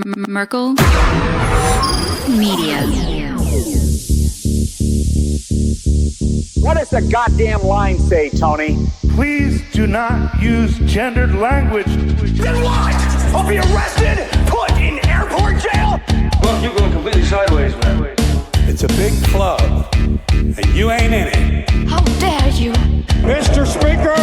Merkel Media. What does the goddamn line say, Tony? Please do not use gendered language. Then what? I'll be arrested, put in airport jail? Look, you're going completely sideways, man. It's a big club, and you ain't in it. How dare you? Mr. Speaker,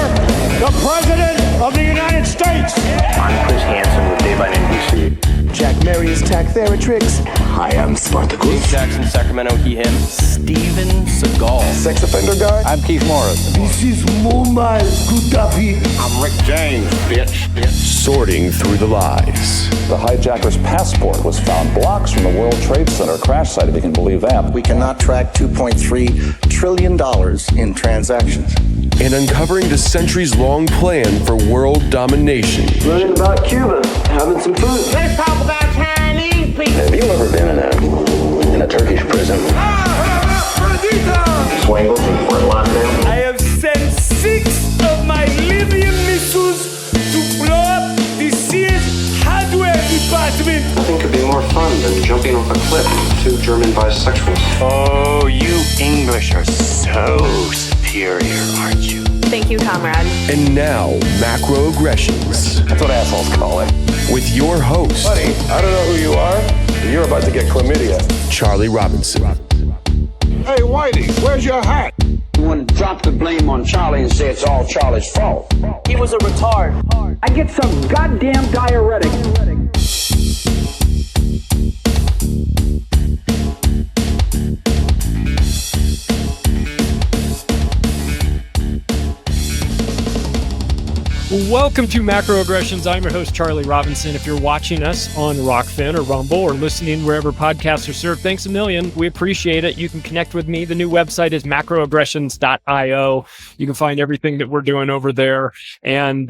the President of the United States. I'm Chris Hansen with Dave on NBC. Jack Marius Tactheratrix. Hi, I'm Spartacus. Jackson, Sacramento, he, him. Steven Seagal. Sex offender guy. I'm Keith Morris. This is Muammar Gaddafi. I'm Rick James, bitch. Sorting through the lies. The hijacker's passport was found blocks from the World Trade Center crash site, if you can believe that. We cannot track $2.3 trillion in transactions. And uncovering the centuries-long plan for world domination. Learning about Cuba, having some food. Let's talk about Chinese people. Have you ever been in a Turkish prison? Swangles in Fort Lauderdale? I have sent 6 of my Libyan missiles to blow up the Sears hardware department. Nothing could be more fun than jumping off a cliff with 2 German bisexuals. Oh, you English are so superior, aren't you? Thank you, comrade. And now, macroaggressions. That's what assholes call it. With your host, Buddy, I don't know who you are, but you're about to get chlamydia. Charlie Robinson. Hey, Whitey, where's your hat? You want to drop the blame on Charlie and say it's all Charlie's fault. He was a retard. I get some goddamn diuretic. Welcome to Macroaggressions. I'm your host, Charlie Robinson. If you're watching us on Rockfin or Rumble or listening wherever podcasts are served, thanks a million. We appreciate it. You can connect with me. The new website is macroaggressions.io. You can find everything that we're doing over there and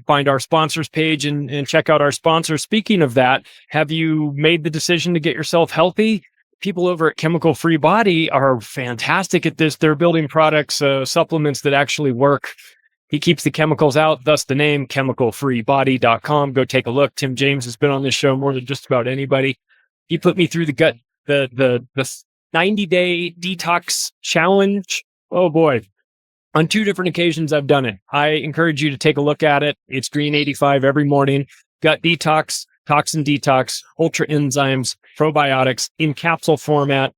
find our sponsors page and check out our sponsors. Speaking of that, have you made the decision to get yourself healthy? People over at Chemical Free Body are fantastic at this. They're building products, supplements that actually work. He keeps the chemicals out, thus the name, chemicalfreebody.com. Go take a look. Tim James has been on this show more than just about anybody. He put me through the 90-day detox challenge. Oh boy. On 2 different occasions, I've done it. I encourage you to take a look at it. It's Green 85 every morning. Gut detox, toxin detox, ultra enzymes, probiotics in capsule format.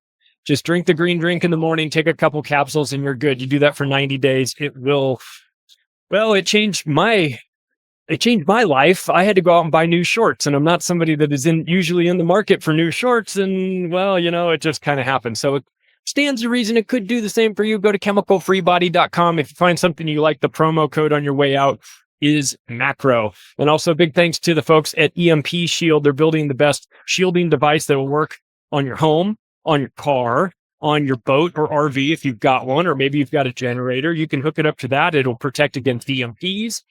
Just drink the green drink in the morning, take a couple capsules, and you're good. You do that for 90 days. It changed my life. I had to go out and buy new shorts, and I'm not somebody that is usually in the market for new shorts. And it just kind of happened. So it stands to reason it could do the same for you. Go to chemicalfreebody.com. If you find something you like, the promo code on your way out is macro. And also big thanks to the folks at EMP Shield. They're building the best shielding device that will work on your home, on your car, on your boat or RV if you've got one, or maybe you've got a generator. You can hook it up to that. It'll protect against EMPs,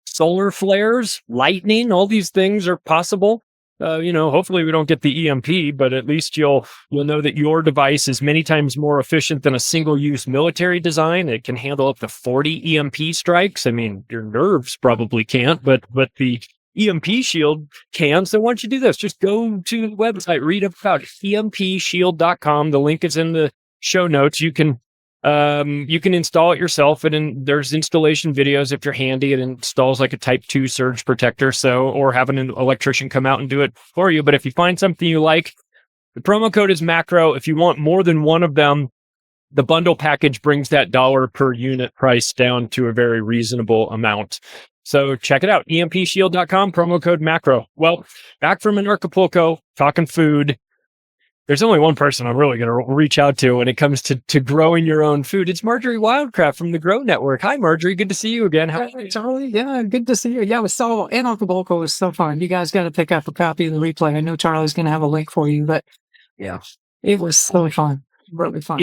solar flares, lightning. All these things are possible. Hopefully we don't get the EMP, but at least you'll know that your device is many times more efficient than a single-use military design. It can handle up to 40 EMP strikes. I mean, your nerves probably can't, but the EMP Shield can. So why don't you do this? Just go to the website, read about empshield.com. The link is in the show notes. You can install it yourself, and there's installation videos if you're handy. It installs like a Type 2 surge protector, or having an electrician come out and do it for you. But if you find something you like, the promo code is macro. If you want more than one of them, the bundle package brings that $1 per unit price down to a very reasonable amount. So check it out, empshield.com, promo code macro. Well, back from Acapulco, talking food. There's only one person I'm really going to reach out to when it comes to growing your own food. It's Marjory Wildcraft from the Grow Network. Hi, Marjory. Good to see you again. Hey, Charlie. Yeah, good to see you. Yeah, in Acapulco was so fun. You guys got to pick up a copy of the replay. I know Charlie's going to have a link for you, but yeah, it was so fun. Really fun.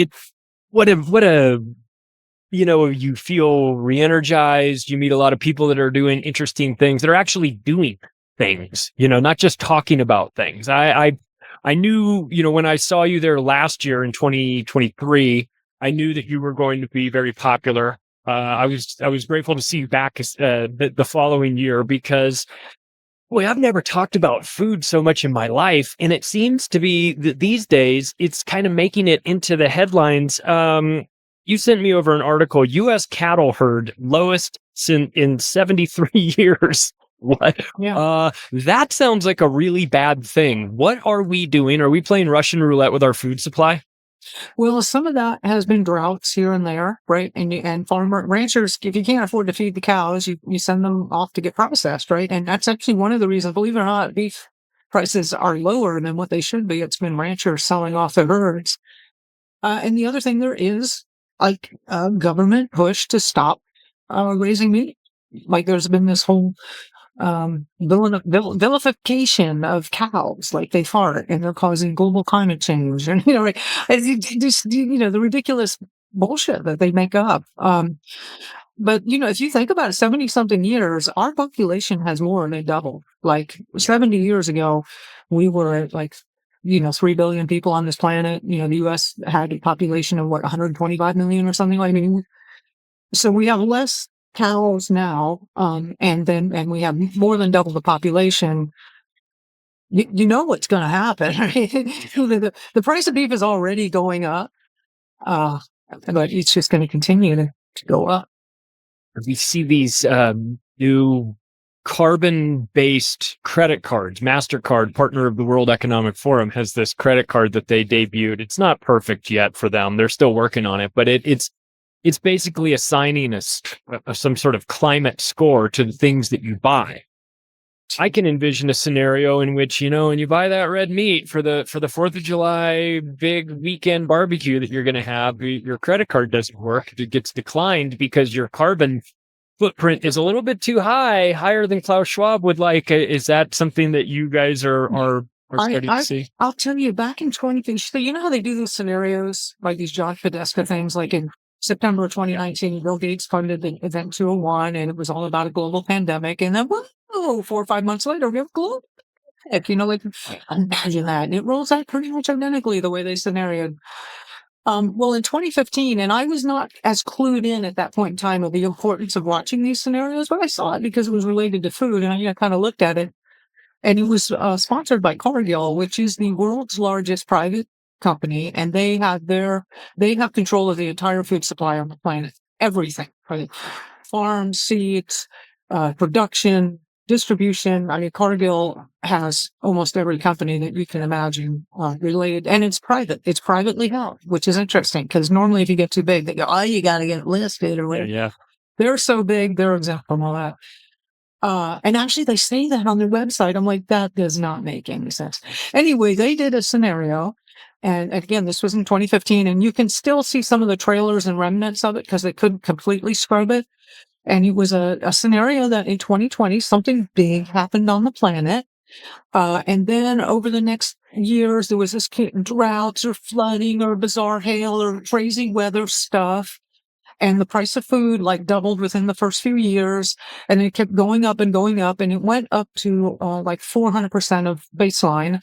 You feel re-energized. You meet a lot of people that are doing interesting things, that are actually doing things, not just talking about things. I knew, when I saw you there last year in 2023, I knew that you were going to be very popular. I was grateful to see you back the following year, because Boy, I've never talked about food so much in my life, and it seems to be that these days it's kind of making it into the headlines. You sent me over an article, U.S. cattle herd lowest in 73 years. What? Yeah. That sounds like a really bad thing. What are we doing? Are we playing Russian roulette with our food supply? Well, some of that has been droughts here and there, right? And ranchers, if you can't afford to feed the cows, you send them off to get processed, right? And that's actually one of the reasons, believe it or not, beef prices are lower than what they should be. It's been ranchers selling off their herds. And the other thing there is like a government push to stop raising meat. Like there's been this whole vilification of cows, like they fart and they're causing global climate change, and right, just the ridiculous bullshit that they make up. But if you think about it, 70-something years, our population has more than doubled. Like 70 years ago, we were at 3 billion people on this planet. The U.S. had a population of 125 million or something like that. So we have less cows now, and we have more than double the population. You know what's going to happen. Right? The price of beef is already going up, but it's just going to continue to go up. We see these new carbon-based credit cards. MasterCard, partner of the World Economic Forum, has this credit card that they debuted. It's not perfect yet for them. They're still working on it, but it's basically assigning some sort of climate score to the things that you buy. I can envision a scenario in which, when you buy that red meat for the 4th of July big weekend barbecue that you're going to have, your credit card doesn't work. It gets declined because your carbon footprint is a little bit too high, higher than Klaus Schwab would like. Is that something that you guys are starting to see? I'll tell you, back in 2015, so you know how they do these scenarios, like these John Podesta things, like in September of 2019, Bill Gates funded the Event 201, and it was all about a global pandemic. And then, 4 or 5 months later, we have a global pandemic. Imagine that. And it rolls out pretty much identically the way they scenarioed. Well, in 2015, and I was not as clued in at that point in time of the importance of watching these scenarios, but I saw it because it was related to food, and I kind of looked at it. And it was sponsored by Cargill, which is the world's largest private company, and they have control of the entire food supply on the planet. Everything, right? Farms, seeds, production, distribution. I mean, Cargill has almost every company that you can imagine related, and it's private. It's privately held, which is interesting because normally if you get too big, they go, "Oh, you got to get listed," or whatever. Yeah. They're so big, they're exempt from all that. And actually they say that on their website. I'm like, that does not make any sense. Anyway, they did a scenario. And again, this was in 2015, and you can still see some of the trailers and remnants of it because they couldn't completely scrub it. And it was a scenario that in 2020, something big happened on the planet. And then over the next years, there was this droughts or flooding or bizarre hail or crazy weather stuff. And the price of food doubled within the first few years, and it kept going up and going up, and it went up to 400% of baseline,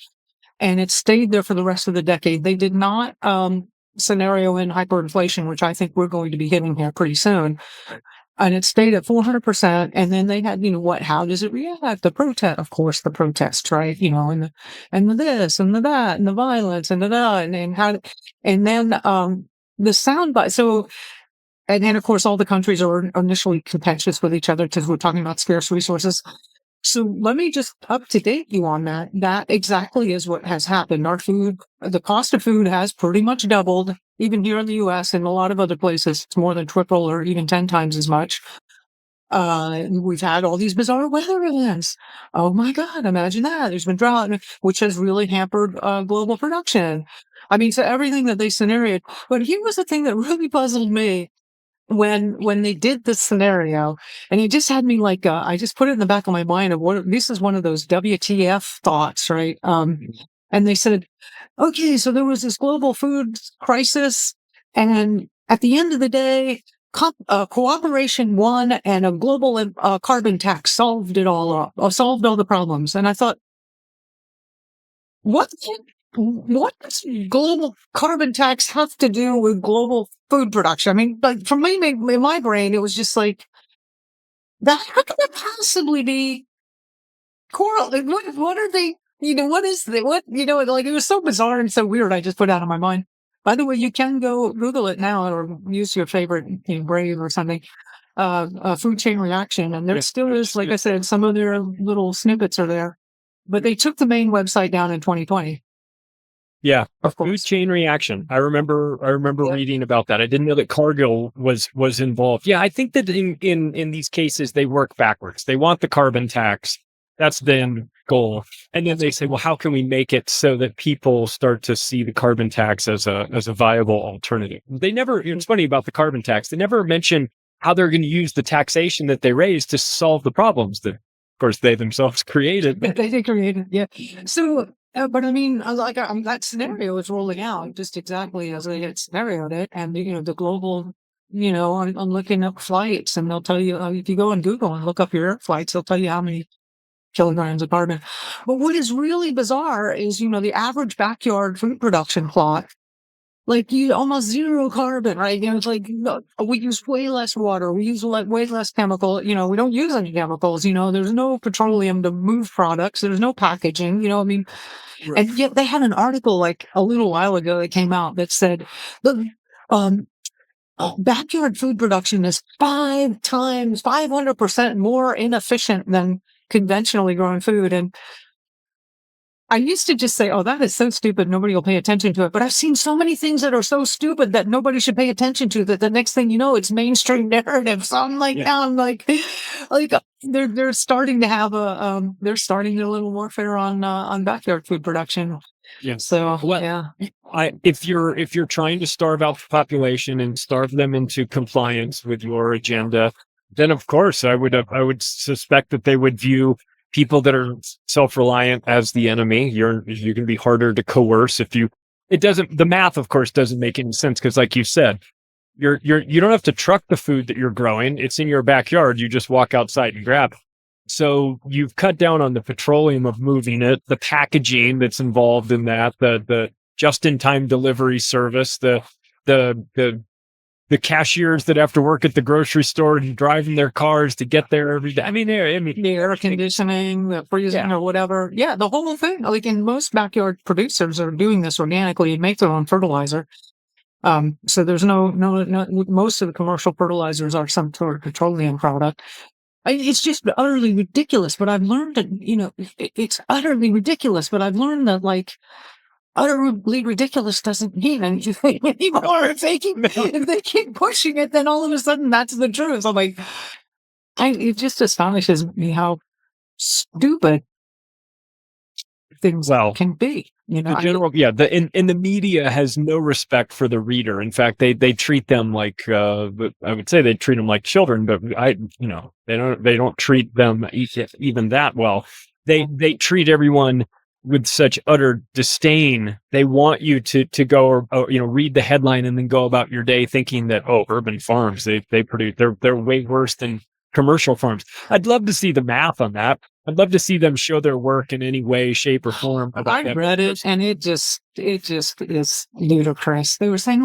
and it stayed there for the rest of the decade. They did not scenario in hyperinflation, which I think we're going to be hitting here pretty soon. And it stayed at 400%. And then they had, how does it react? The protests, right? And the this and the that and the violence and the that and then the soundbite. So. And then, of course, all the countries are initially contentious with each other because we're talking about scarce resources. So let me just up to date you on that. That exactly is what has happened. The cost of food has pretty much doubled, even here in the U.S. and a lot of other places. It's more than triple or even 10 times as much. We've had all these bizarre weather events. Oh my God, imagine that. There's been drought, which has really hampered global production. I mean, so everything that they scenarioed. But here was the thing that really puzzled me. When they did this scenario, and it just had me I just put it in the back of my mind of this is one of those WTF thoughts, right? And they said, okay, so there was this global food crisis, and at the end of the day, cooperation won, and a global carbon tax solved it all up, solved all the problems. And I thought, what does global carbon tax have to do with global food production? I mean, for me, in my brain, it was just that. How can it possibly be Coral. What are they? What is the what? Like it was so bizarre and so weird. I just put it out of my mind. By the way, you can go Google it now or use your favorite Brave or something. Food chain reaction, and there still is, like I said, some of their little snippets are there, but they took the main website down in 2020. Yeah, of course. Food chain reaction. I remember reading about that. I didn't know that Cargill was involved. Yeah, I think that in these cases they work backwards. They want the carbon tax. That's the end goal, and then they say, well, how can we make it so that people start to see the carbon tax as a viable alternative? They never. It's funny about the carbon tax. They never mention how they're going to use the taxation that they raise to solve the problems that, of course, they themselves created. They created, yeah. So, but I mean, that scenario is rolling out just exactly as they had scenarioed it, and the global, I'm looking up flights, and they'll tell you if you go on Google and look up your air flights, they'll tell you how many kilograms of carbon. But what is really bizarre is, the average backyard food production plot. Like almost zero carbon, right? It's like we use way less water. We use way less chemical. We don't use any chemicals. There's no petroleum to move products. There's no packaging. Right. And yet they had an article like a little while ago that came out that said the backyard food production is 500% more inefficient than conventionally grown food. And I used to just say, oh, that is so stupid. Nobody will pay attention to it. But I've seen so many things that are so stupid that nobody should pay attention to that the next thing you know, it's mainstream narrative. So I'm like, now I'm like they're starting to have they're starting a little warfare on backyard food production. Yeah. So, if you're trying to starve out the population and starve them into compliance with your agenda, then of course I would suspect that they would view people that are self-reliant as the enemy. You can be harder to coerce the math, of course, doesn't make any sense. Cause like you said, you don't have to truck the food that you're growing. It's in your backyard. You just walk outside and grab it. So you've cut down on the petroleum of moving it, the packaging that's involved in that, the just-in-time delivery service, the cashiers that have to work at the grocery store and driving their cars to get there every day. I mean, the air conditioning, the freezing or whatever. Yeah, the whole thing. Like, and most backyard producers are doing this organically and make their own fertilizer. So there's no, most of the commercial fertilizers are some sort of petroleum product. It's just utterly ridiculous. But I've learned that, it's utterly ridiculous. But I've learned that, like, utterly ridiculous doesn't mean anything anymore. If they keep pushing it, then all of a sudden that's the truth. I'm like, it just astonishes me how stupid things can be. The media has no respect for the reader. In fact, they treat them like I would say they treat them like children, but they don't treat them even that well. They treat everyone with such utter disdain. They want you to go or read the headline and then go about your day thinking that, urban farms, they produce, they're way worse than commercial farms. I'd love to see the math on that. I'd love to see them show their work in any way, shape, or form. I read it, and it just is ludicrous. They were saying,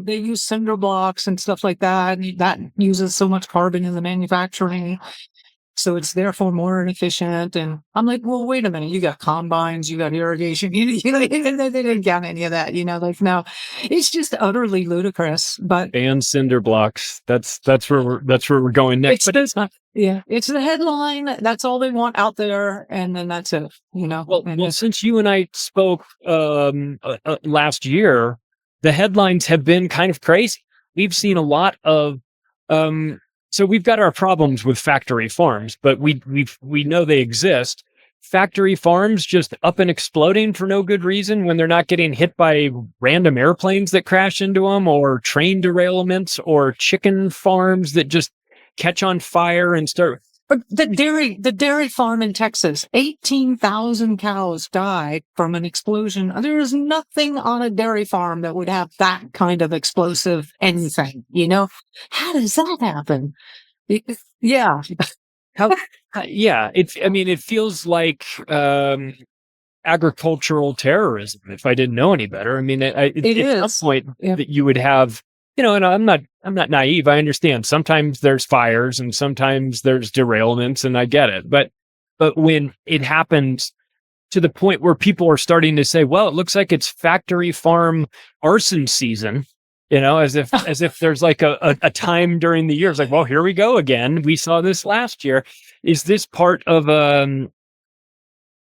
they use cinder blocks and stuff like that, and that uses so much carbon in the manufacturing. So it's therefore more inefficient. And I'm like, well, wait a minute. You got combines, you got irrigation. They didn't count any of that. No, it's just utterly ludicrous. But ban cinder blocks. That's where we're going next. It's the headline. That's all they want out there, and then that's it. Well, since you and I spoke last year, the headlines have been kind of crazy. We've seen a lot of. So we've got our problems with factory farms, but we know they exist. Factory farms just up and exploding for no good reason when they're not getting hit by random airplanes that crash into them, or train derailments, or chicken farms that just catch on fire and start. But the dairy farm in Texas, 18,000 cows died from an explosion. There is nothing on a dairy farm that would have that kind of explosive anything, How does that happen? Yeah. It feels like agricultural terrorism, if I didn't know any better. I mean, it is. At some point that you would have, and I'm not naive. I understand sometimes there's fires and sometimes there's derailments, and I get it. But But when it happens to the point where people are starting to say, well, it looks like it's factory farm arson season, as if there's like a time during the year. It's like, well, here we go again. We saw this last year. Is this part of a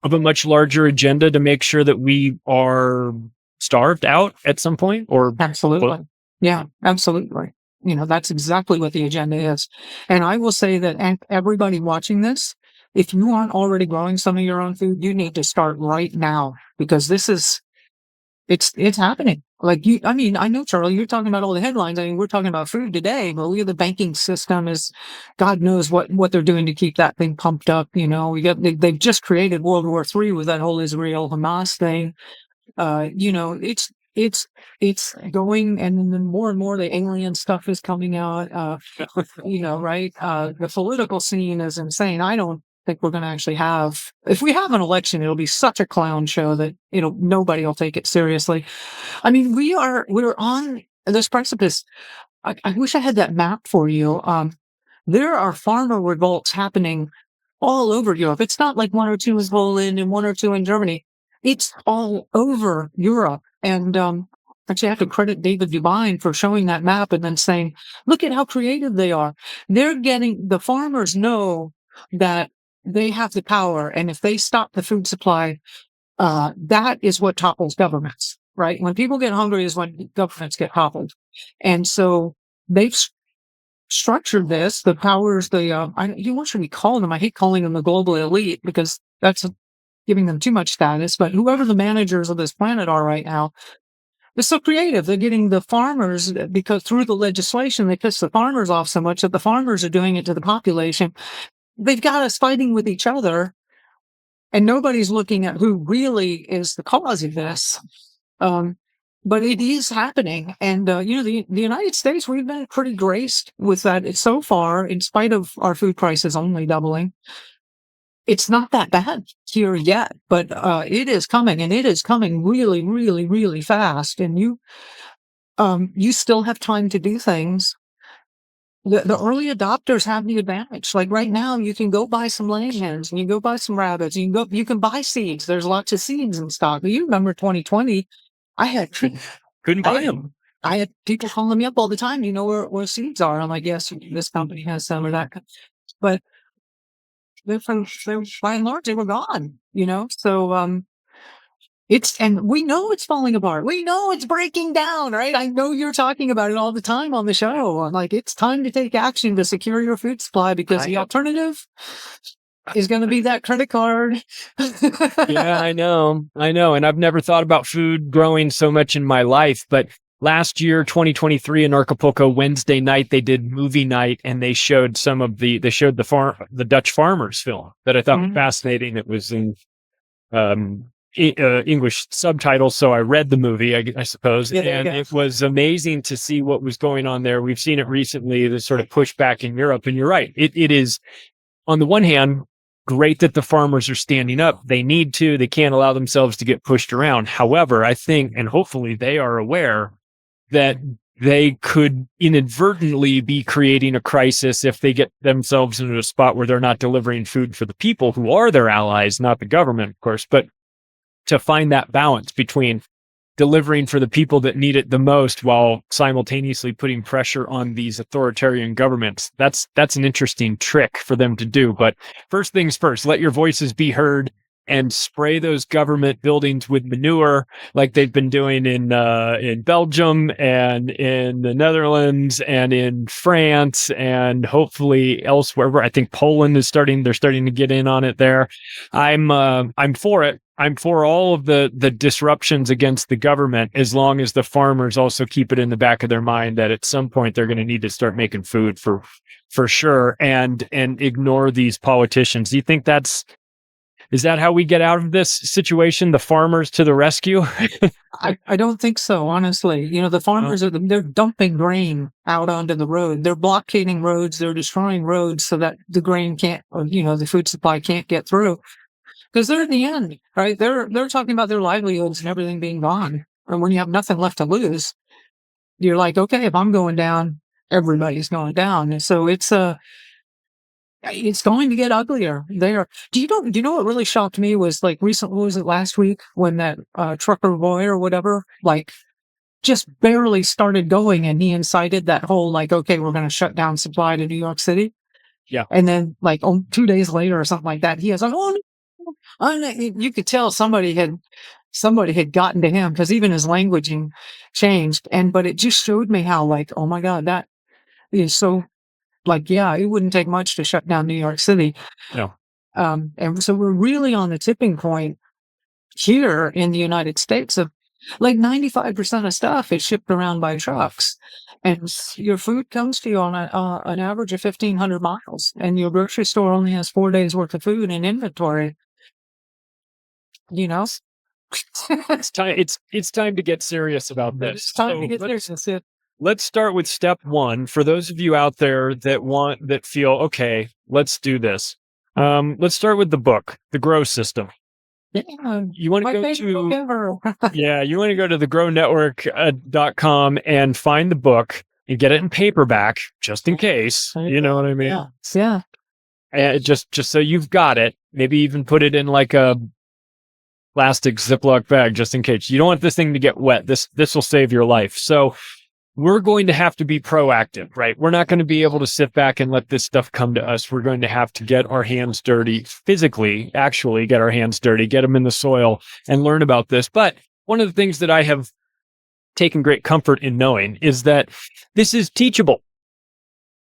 much larger agenda to make sure that we are starved out at some point? Or absolutely. Yeah, absolutely. That's exactly what the agenda is. And I will say that everybody watching this, if you aren't already growing some of your own food, you need to start right now, because it's happening. Like I know, Charlie, you're talking about all the headlines. I mean, we're talking about food today, but look at the banking system is, God knows what they're doing to keep that thing pumped up. They've just created World War III with that whole Israel Hamas thing. It's going, and then more and more the alien stuff is coming out. Right? The political scene is insane. I don't think we're going to actually have, if we have an election, it'll be such a clown show that nobody will take it seriously. I mean, we're on this precipice. I wish I had that map for you. There are farmer revolts happening all over Europe. It's not like one or two in Poland and one or two in Germany. It's all over Europe. And actually, I have to credit David Dubine for showing that map and then saying, look at how creative they are. The farmers know that they have the power. And if they stop the food supply, that is what topples governments, right? When people get hungry is when governments get toppled. And so they've structured this, the powers, what should we call them? I hate calling them the global elite because that's giving them too much status, but whoever the managers of this planet are right now, they're so creative. They're getting the farmers, because through the legislation, they piss the farmers off so much that the farmers are doing it to the population. They've got us fighting with each other, and nobody's looking at who really is the cause of this. But it is happening. And, the United States, we've been pretty graced with that so far, in spite of our food prices only doubling. It's not that bad here yet, but it is coming, and it is coming really, really, really fast. And you still have time to do things. The early adopters have the advantage. Like right now, you can go buy some laying hens, and you go buy some rabbits, and you can buy seeds. There's lots of seeds in stock. You remember 2020? Couldn't buy them. I had people calling me up all the time. You know where seeds are? I'm like, yes, this company has some or that, but by and large, they were gone, So, and we know it's falling apart. We know it's breaking down, right? I know you're talking about it all the time on the show. I'm like, it's time to take action to secure your food supply, because the alternative is going to be that credit card. Yeah, I know. And I've never thought about food growing so much in my life, but last year, 2023 in Acapulco, Wednesday night, they did movie night, and they showed the Dutch Farmers film that I thought was fascinating. It was in English subtitles, so I read the movie, I suppose, and it was amazing to see what was going on there. We've seen it recently, the sort of pushback in Europe, and you're right. It is, on the one hand, great that the farmers are standing up. They need to. They can't allow themselves to get pushed around. However, I think, and hopefully they are aware, that they could inadvertently be creating a crisis if they get themselves into a spot where they're not delivering food for the people who are their allies, not the government, of course, but to find that balance between delivering for the people that need it the most while simultaneously putting pressure on these authoritarian governments. That's an interesting trick for them to do. But first things first, let your voices be heard and spray those government buildings with manure, like they've been doing in Belgium and in the Netherlands and in France and hopefully elsewhere. I think Poland is they're starting to get in on it there. I'm for it. I'm for all of the disruptions against the government, as long as the farmers also keep it in the back of their mind that at some point they're going to need to start making food for sure, and ignore these politicians. Do you think is that how we get out of this situation? The farmers to the rescue? I don't think so, honestly. The farmers they're dumping grain out onto the road. They're blockading roads. They're destroying roads so that the grain can't, the food supply can't get through. Because they're at the end, right? They're talking about their livelihoods and everything being gone. And when you have nothing left to lose, you're like, okay, if I'm going down, everybody's going down. And so it's It's going to get uglier there. Do you know what really shocked me was like recently, was it last week when that trucker boy or whatever, like just barely started going and he incited that whole like, okay, we're going to shut down supply to New York City. Yeah. And then like 2 days later or something like that, he was like, oh, no. You could tell somebody had gotten to him because even his languaging changed. But it just showed me how like, oh my God, that is so like, yeah, it wouldn't take much to shut down New York City. No. And so we're really on the tipping point here in the United States of like 95% of stuff is shipped around by trucks, and your food comes to you on an average of 1,500 miles, and your grocery store only has 4 days worth of food in inventory. You know, It's time. It's time to get serious about this. it's time to get serious. Let's start with step one. For those of you out there that feel, okay, let's do this. Let's start with the book, The Grow System. Yeah, You want to go to you want to go to thegrownetwork.com and find the book and get it in paperback just in case. You know what I mean? Yeah. And just so you've got it. Maybe even put it in like a plastic Ziploc bag just in case. You don't want this thing to get wet. This will save your life. So we're going to have to be proactive, right? We're not going to be able to sit back and let this stuff come to us. We're going to have to get our hands dirty, physically, actually get our hands dirty, get them in the soil and learn about this. But one of the things that I have taken great comfort in knowing is that this is teachable.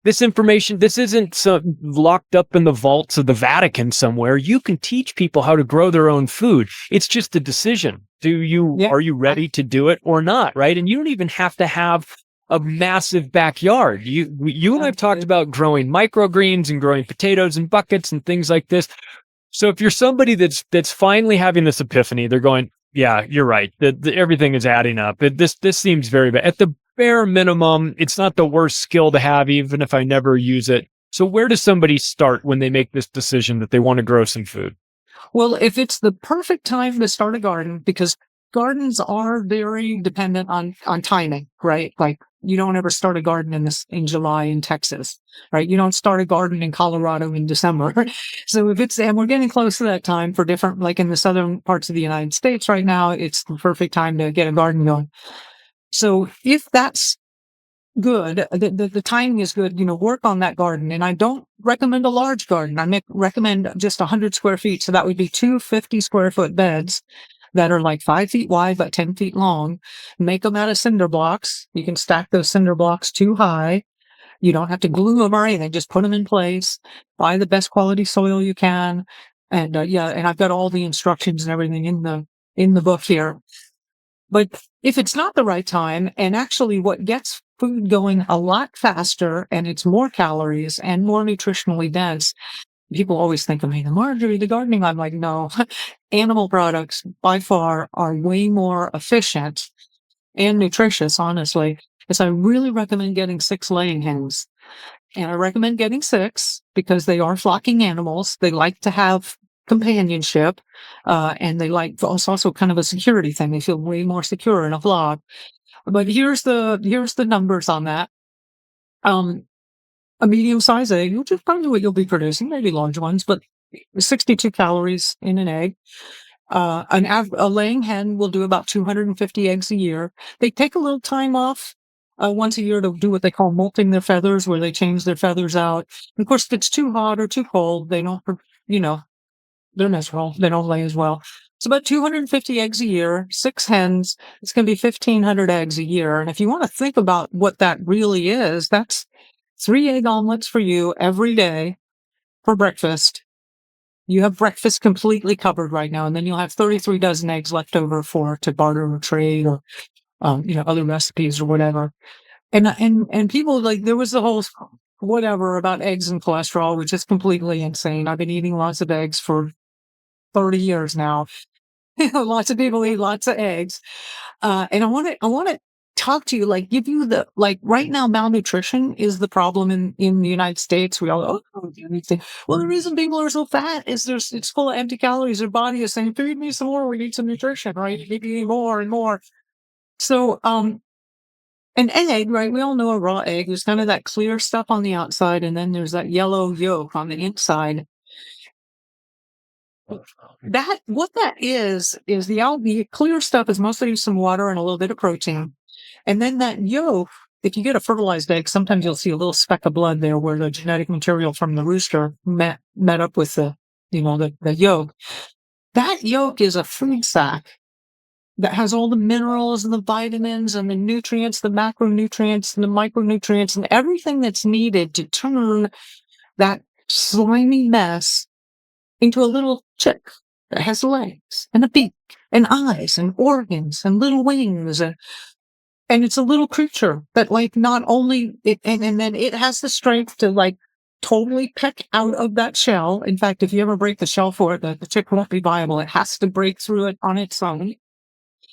This information, this isn't locked up in the vaults of the Vatican somewhere. You can teach people how to grow their own food. It's just a decision. Are you ready to do it or not, right? And you don't even have to have a massive backyard. You and I've talked about growing microgreens and growing potatoes in buckets and things like this. So if you're somebody that's finally having this epiphany, they're going, yeah, you're right. Everything is adding up. This seems very bad. At the bare minimum, it's not the worst skill to have, even if I never use it. So where does somebody start when they make this decision that they want to grow some food? Well, if it's the perfect time to start a garden, because gardens are very dependent on timing, right? Like you don't ever start a garden in July in Texas, right? You don't start a garden in Colorado in December. So and we're getting close to that time for different, like in the southern parts of the United States right now, it's the perfect time to get a garden going. So if that's good, the timing is good, work on that garden. And I don't recommend a large garden. I recommend just 100 square feet. So that would be 2 50 square foot beds that are like 5 feet wide, but 10 feet long. Make them out of cinder blocks. You can stack those cinder blocks too high. You don't have to glue them or anything. Just put them in place. Buy the best quality soil you can. And and I've got all the instructions and everything in the book here. But if it's not the right time, and actually what gets food going a lot faster and it's more calories and more nutritionally dense, people always think of me, Marjory, the gardening. I'm like, no, animal products by far are way more efficient and nutritious, honestly. Because I really recommend getting 6 laying hens. And I recommend getting 6 because they are flocking animals. They like to have companionship, and they like, it's also kind of a security thing. They feel way more secure in a flock. But here's the numbers on that. A medium-sized egg, which is probably what you'll be producing, maybe large ones, but 62 calories in an egg. A laying hen will do about 250 eggs a year. They take a little time off once a year to do what they call molting their feathers, where they change their feathers out. And of course, if it's too hot or too cold, they don't, they're miserable. They don't lay as well. It's about 250 eggs a year, 6 hens. It's going to be 1,500 eggs a year. And if you want to think about what that really is, that's 3 egg omelets for you every day for breakfast. You have breakfast completely covered right now, and then you'll have 33 dozen eggs left over to barter or trade or, other recipes or whatever. And people, like, there was the whole whatever about eggs and cholesterol, which is completely insane. I've been eating lots of eggs for 30 years now. Lots of people eat lots of eggs. And I want to talk to you, like, give you right now, malnutrition is the problem in the United States. We all, well, the reason people are so fat is it's full of empty calories. Their body is saying, feed me some more. We need some nutrition, right? You need to eat more and more. So, an egg, right? We all know a raw egg. There's kind of that clear stuff on the outside, and then there's that yellow yolk on the inside. What that is the clear stuff is mostly some water and a little bit of protein. And then that yolk, if you get a fertilized egg, sometimes you'll see a little speck of blood there where the genetic material from the rooster met up with the yolk. That yolk is a food sac that has all the minerals and the vitamins and the nutrients, the macronutrients and the micronutrients and everything that's needed to turn that slimy mess into a little chick that has legs and a beak and eyes and organs and little wings. And it's a little creature that not only and then it has the strength to totally peck out of that shell. In fact, if you ever break the shell for it, the chick won't be viable. It has to break through it on its own.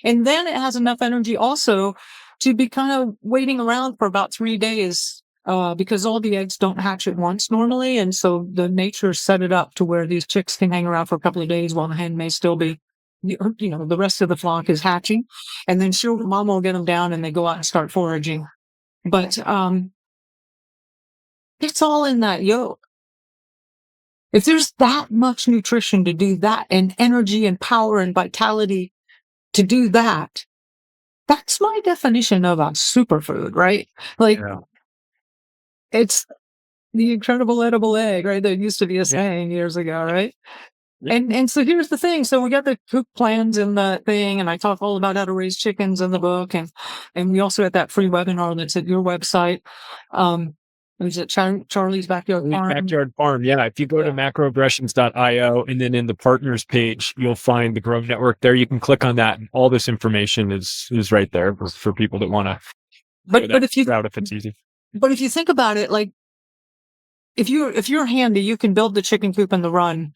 And then it has enough energy also to be kind of waiting around for about 3 days, because all the eggs don't hatch at once normally. And so the nature set it up to where these chicks can hang around for a couple of days while the hen may still be, the rest of the flock is hatching. And then mom will get them down and they go out and start foraging. But, it's all in that yolk. If there's that much nutrition to do that and energy and power and vitality to do that, that's my definition of a superfood, right? It's the incredible edible egg, right? There used to be a saying years ago, right? And so here's the thing. So we got the cook plans in the thing, and I talk all about how to raise chickens in the book, and we also had that free webinar that's at your website. Is it Charlie's Backyard Farm? Backyard Farm, yeah. If you go to macroaggressions.io and then in the partners page, you'll find the Grow Network there. You can click on that, and all this information is right there for people that want to. But if it's easy. But if you think about it, if you're handy, you can build the chicken coop and the run,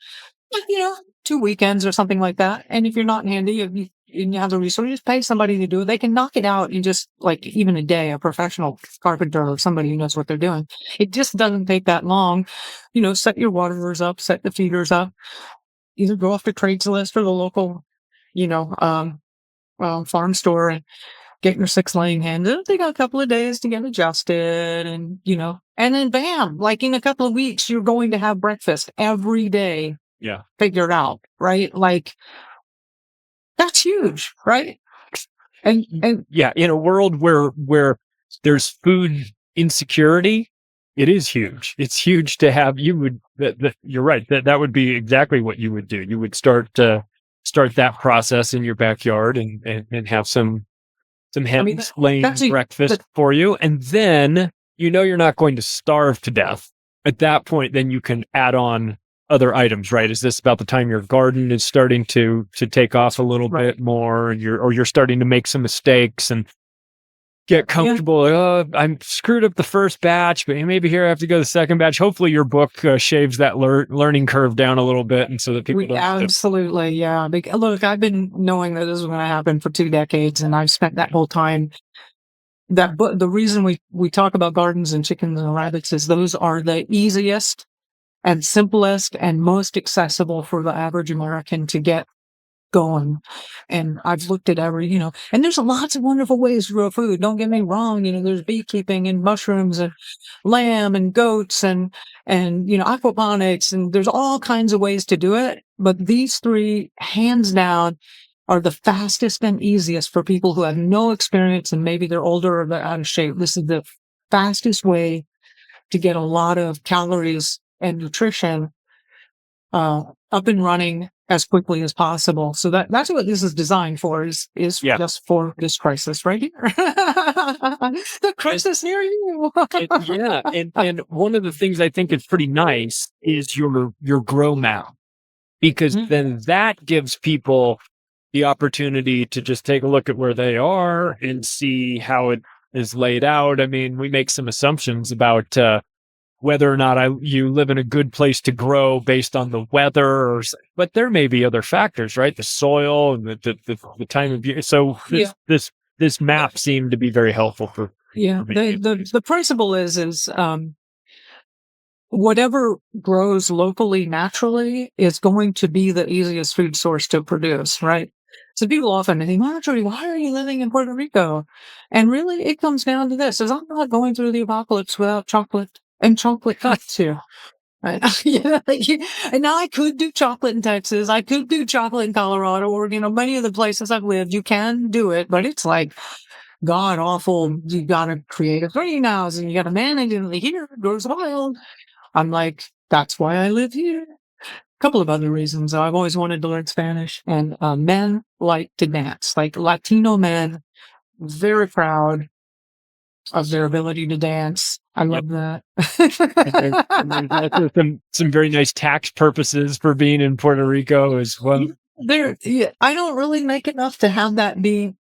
2 weekends or something like that. And if you're not handy, and you have the resources, pay somebody to do it. They can knock it out in just even a day, a professional carpenter or somebody who knows what they're doing. It just doesn't take that long. Set your waterers up, set the feeders up, either go off the Craigslist or the local, farm store and get your 6 laying hens. It'll take a couple of days to get adjusted and then bam, in a couple of weeks, you're going to have breakfast every day. Yeah. Figured out, right? That's huge, right? And yeah, in a world where there's food insecurity, it is huge. It's huge to have. You're right. That would be exactly what you would do. You would start that process in your backyard and have some hens laying breakfast for you, and then you're not going to starve to death. At that point, then you can add on other items, right? Is this about the time your garden is starting to take off a little bit more, and you're starting to make some mistakes and get comfortable? I'm screwed up the first batch, but maybe here I have to go to the second batch. Hopefully your book shaves that learning curve down a little bit, and so that people absolutely, yeah. Look, I've been knowing that this is going to happen for 2 decades, and I've spent that whole time. The reason we talk about gardens and chickens and rabbits is those are the easiest and simplest and most accessible for the average American to get going. And I've looked at and there's lots of wonderful ways to grow food. Don't get me wrong. There's beekeeping and mushrooms and lamb and goats and aquaponics, and there's all kinds of ways to do it. But these 3, hands down, are the fastest and easiest for people who have no experience and maybe they're older or they're out of shape. This is the fastest way to get a lot of calories and nutrition up and running as quickly as possible. So that's what this is designed for, is just for this crisis right here. The crisis near you. And one of the things I think is pretty nice is your grow map, because then that gives people the opportunity to just take a look at where they are and see how it is laid out. I mean, we make some assumptions about whether or not you live in a good place to grow based on the weather, but there may be other factors, right? The soil and the time of year. So this map seemed to be very helpful for. Yeah. The principle is whatever grows locally naturally is going to be the easiest food source to produce, right? So people often think, Marjory, why are you living in Puerto Rico? And really, it comes down to this: is I'm not going through the apocalypse without chocolate and chocolate cuts here. Right? And now I could do chocolate in Texas. I could do chocolate in Colorado, or many of the places I've lived. You can do it, but it's like god awful. You got to create a greenhouse, and you got to manage it. Here it goes wild. I'm like, that's why I live here. A couple of other reasons. I've always wanted to learn Spanish, and men like to dance. Like Latino men, very proud of their ability to dance. I love that. and some very nice tax purposes for being in Puerto Rico as well. I don't really make enough to have that be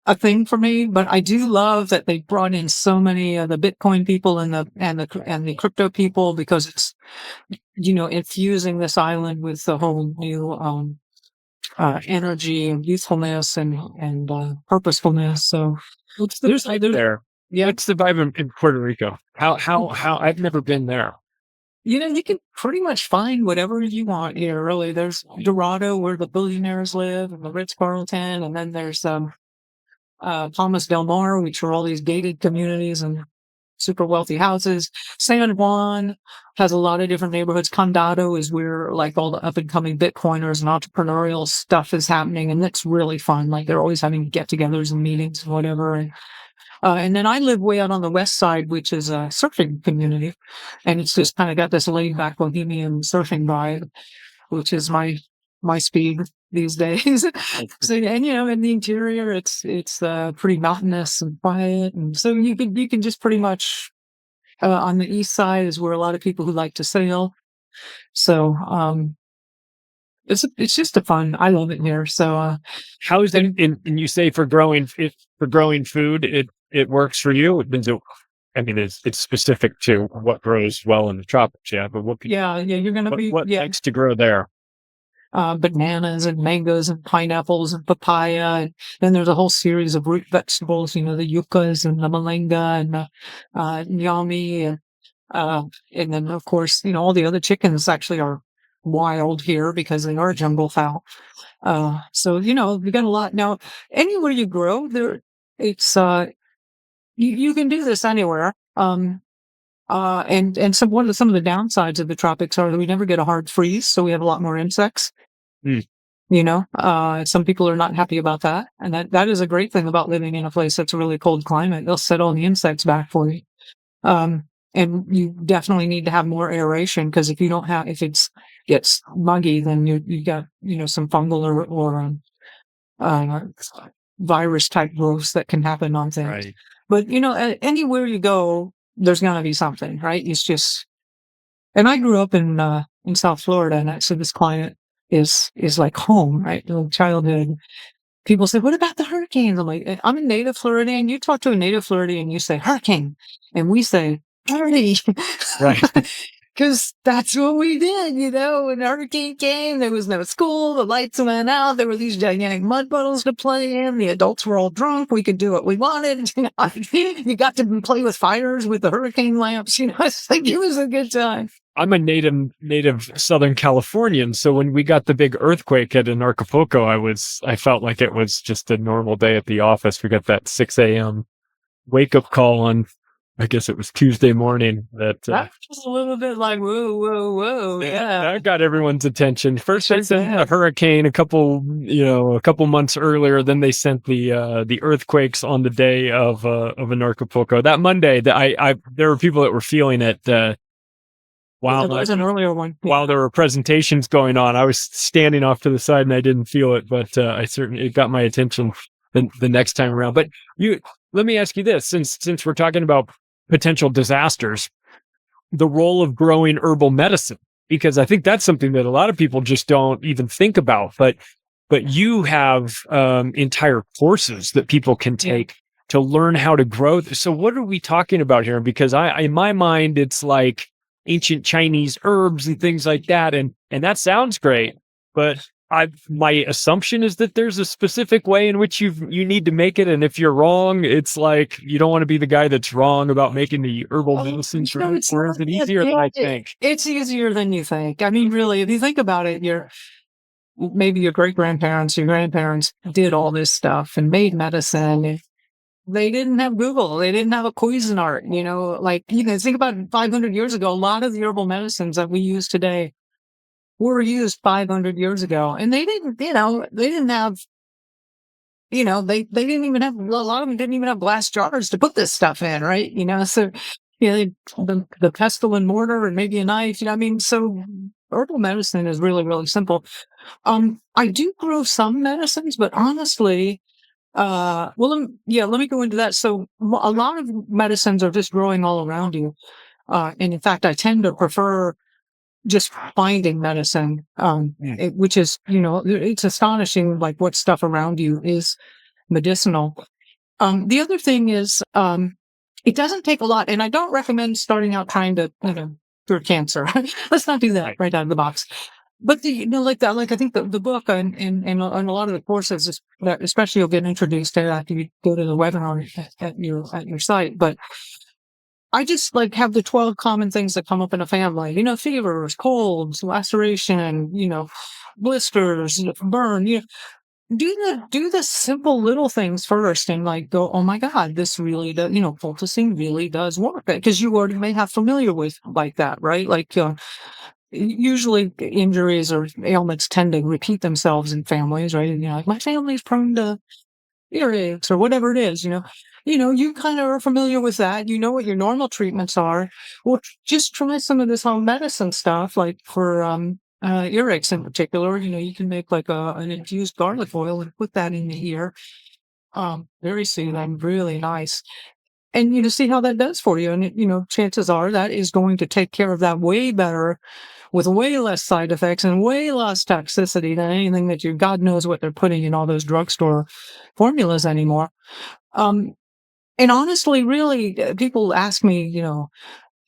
a thing for me, but I do love that they brought in so many of the Bitcoin people and the crypto people, because it's infusing this island with the whole new energy and youthfulness and purposefulness. So what's the vibe there? Yeah, what's the vibe in Puerto Rico? How I've never been there. You can pretty much find whatever you want here, really. There's Dorado, where the billionaires live, and the Ritz-Carlton, and then there's Palmas del Mar, which are all these gated communities and super wealthy houses. San Juan has a lot of different neighborhoods. Condado is where like all the up and coming Bitcoiners and entrepreneurial stuff is happening, and that's really fun. Like they're always having get-togethers and meetings and whatever. And then I live way out on the west side, which is a surfing community, and it's just kind of got this laid-back bohemian surfing vibe, which is my speed these days. So, and in the interior, it's pretty mountainous and quiet, and so you can just pretty much on the east side is where a lot of people who like to sail. So it's just a fun. I love it here. So how is it? And you say for growing food, it works for you. It's specific to what grows well in the tropics. Yeah, but you're gonna what likes to grow there? Bananas and mangoes and pineapples and papaya, and then there's a whole series of root vegetables. The yuccas and the moringa and the nyami, and then of course all the other chickens actually are wild here because they are jungle fowl. So we got a lot now. Anywhere you grow there, it's you can do this anywhere. And some of the downsides of the tropics are that we never get a hard freeze, so we have a lot more insects. Some people are not happy about that, and that is a great thing about living in a place that's a really cold climate. They'll set all the insects back for you. And you definitely need to have more aeration, because if it gets muggy, then you got some fungal or virus type growths that can happen on things. Right. But anywhere you go, there's gonna be something, right? It's just, and I grew up in South Florida, and so this climate is like home, right? Childhood. People say, "What about the hurricanes?" I'm like, I'm a native Floridian. You talk to a native Floridian, you say hurricane, and we say party, right? Because that's what we did, when the hurricane came, there was no school, the lights went out, there were these gigantic mud puddles to play in, the adults were all drunk, we could do what we wanted, you got to play with fires with the hurricane lamps, it's like, it was a good time. I'm a native Southern Californian, so when we got the big earthquake at Acapulco, I felt like it was just a normal day at the office. We got that 6 a.m. wake-up call on, I guess it was Tuesday morning. That was a little bit like, whoa, yeah. That got everyone's attention. First, they sent a hurricane a couple months earlier. Then they sent the earthquakes on the day of Acapulco. That Monday, there were people that were feeling it. While there was an earlier one. While there were presentations going on, I was standing off to the side and I didn't feel it, but it got my attention the next time around. But let me ask you this: since we're talking about potential disasters, the role of growing herbal medicine, because I think that's something that a lot of people just don't even think about. But you have entire courses that people can take to learn how to grow. So what are we talking about here? Because in my mind, it's like ancient Chinese herbs and things like that, and that sounds great, but my assumption is that there's a specific way in which you need to make it, and if you're wrong, it's like you don't want to be the guy that's wrong about making the herbal medicines. Or is it easier than I think? It's easier than you think. I mean, really, if you think about it, maybe your great grandparents, your grandparents did all this stuff and made medicine. They didn't have Google. They didn't have a Cuisinart, think about 500 years ago. A lot of the herbal medicines that we use today were used 500 years ago. And they didn't, they didn't have, they didn't even have, a lot of them didn't even have glass jars to put this stuff in, right? So, the pestle and mortar and maybe a knife, so herbal medicine is really, really simple. I do grow some medicines, but honestly, let me go into that. So a lot of medicines are just growing all around you. And in fact, I tend to prefer just finding medicine, which is, it's astonishing, like what stuff around you is medicinal. The other thing is, it doesn't take a lot, and I don't recommend starting out trying to, cure cancer. Let's not do that right out of the box. But I think the book and a lot of the courses, especially you'll get introduced to after you go to the webinar at your site. But I just have the 12 common things that come up in a family. Fevers, colds, laceration, blisters, burn. Do the simple little things first and go, oh my God, this really does, poulticing really does work, because you already may have familiar with like that, right? Usually injuries or ailments tend to repeat themselves in families, right? And my family's prone to earaches or whatever it is, you kind of are familiar with that. You know what your normal treatments are. Well, just try some of this home medicine stuff, like for, earaches in particular. You can make an infused garlic oil and put that in the ear. Very soothing, really nice. And see how that does for you. And chances are that is going to take care of that way better, with way less side effects and way less toxicity than anything that God knows what they're putting in all those drugstore formulas anymore. And honestly, really, people ask me,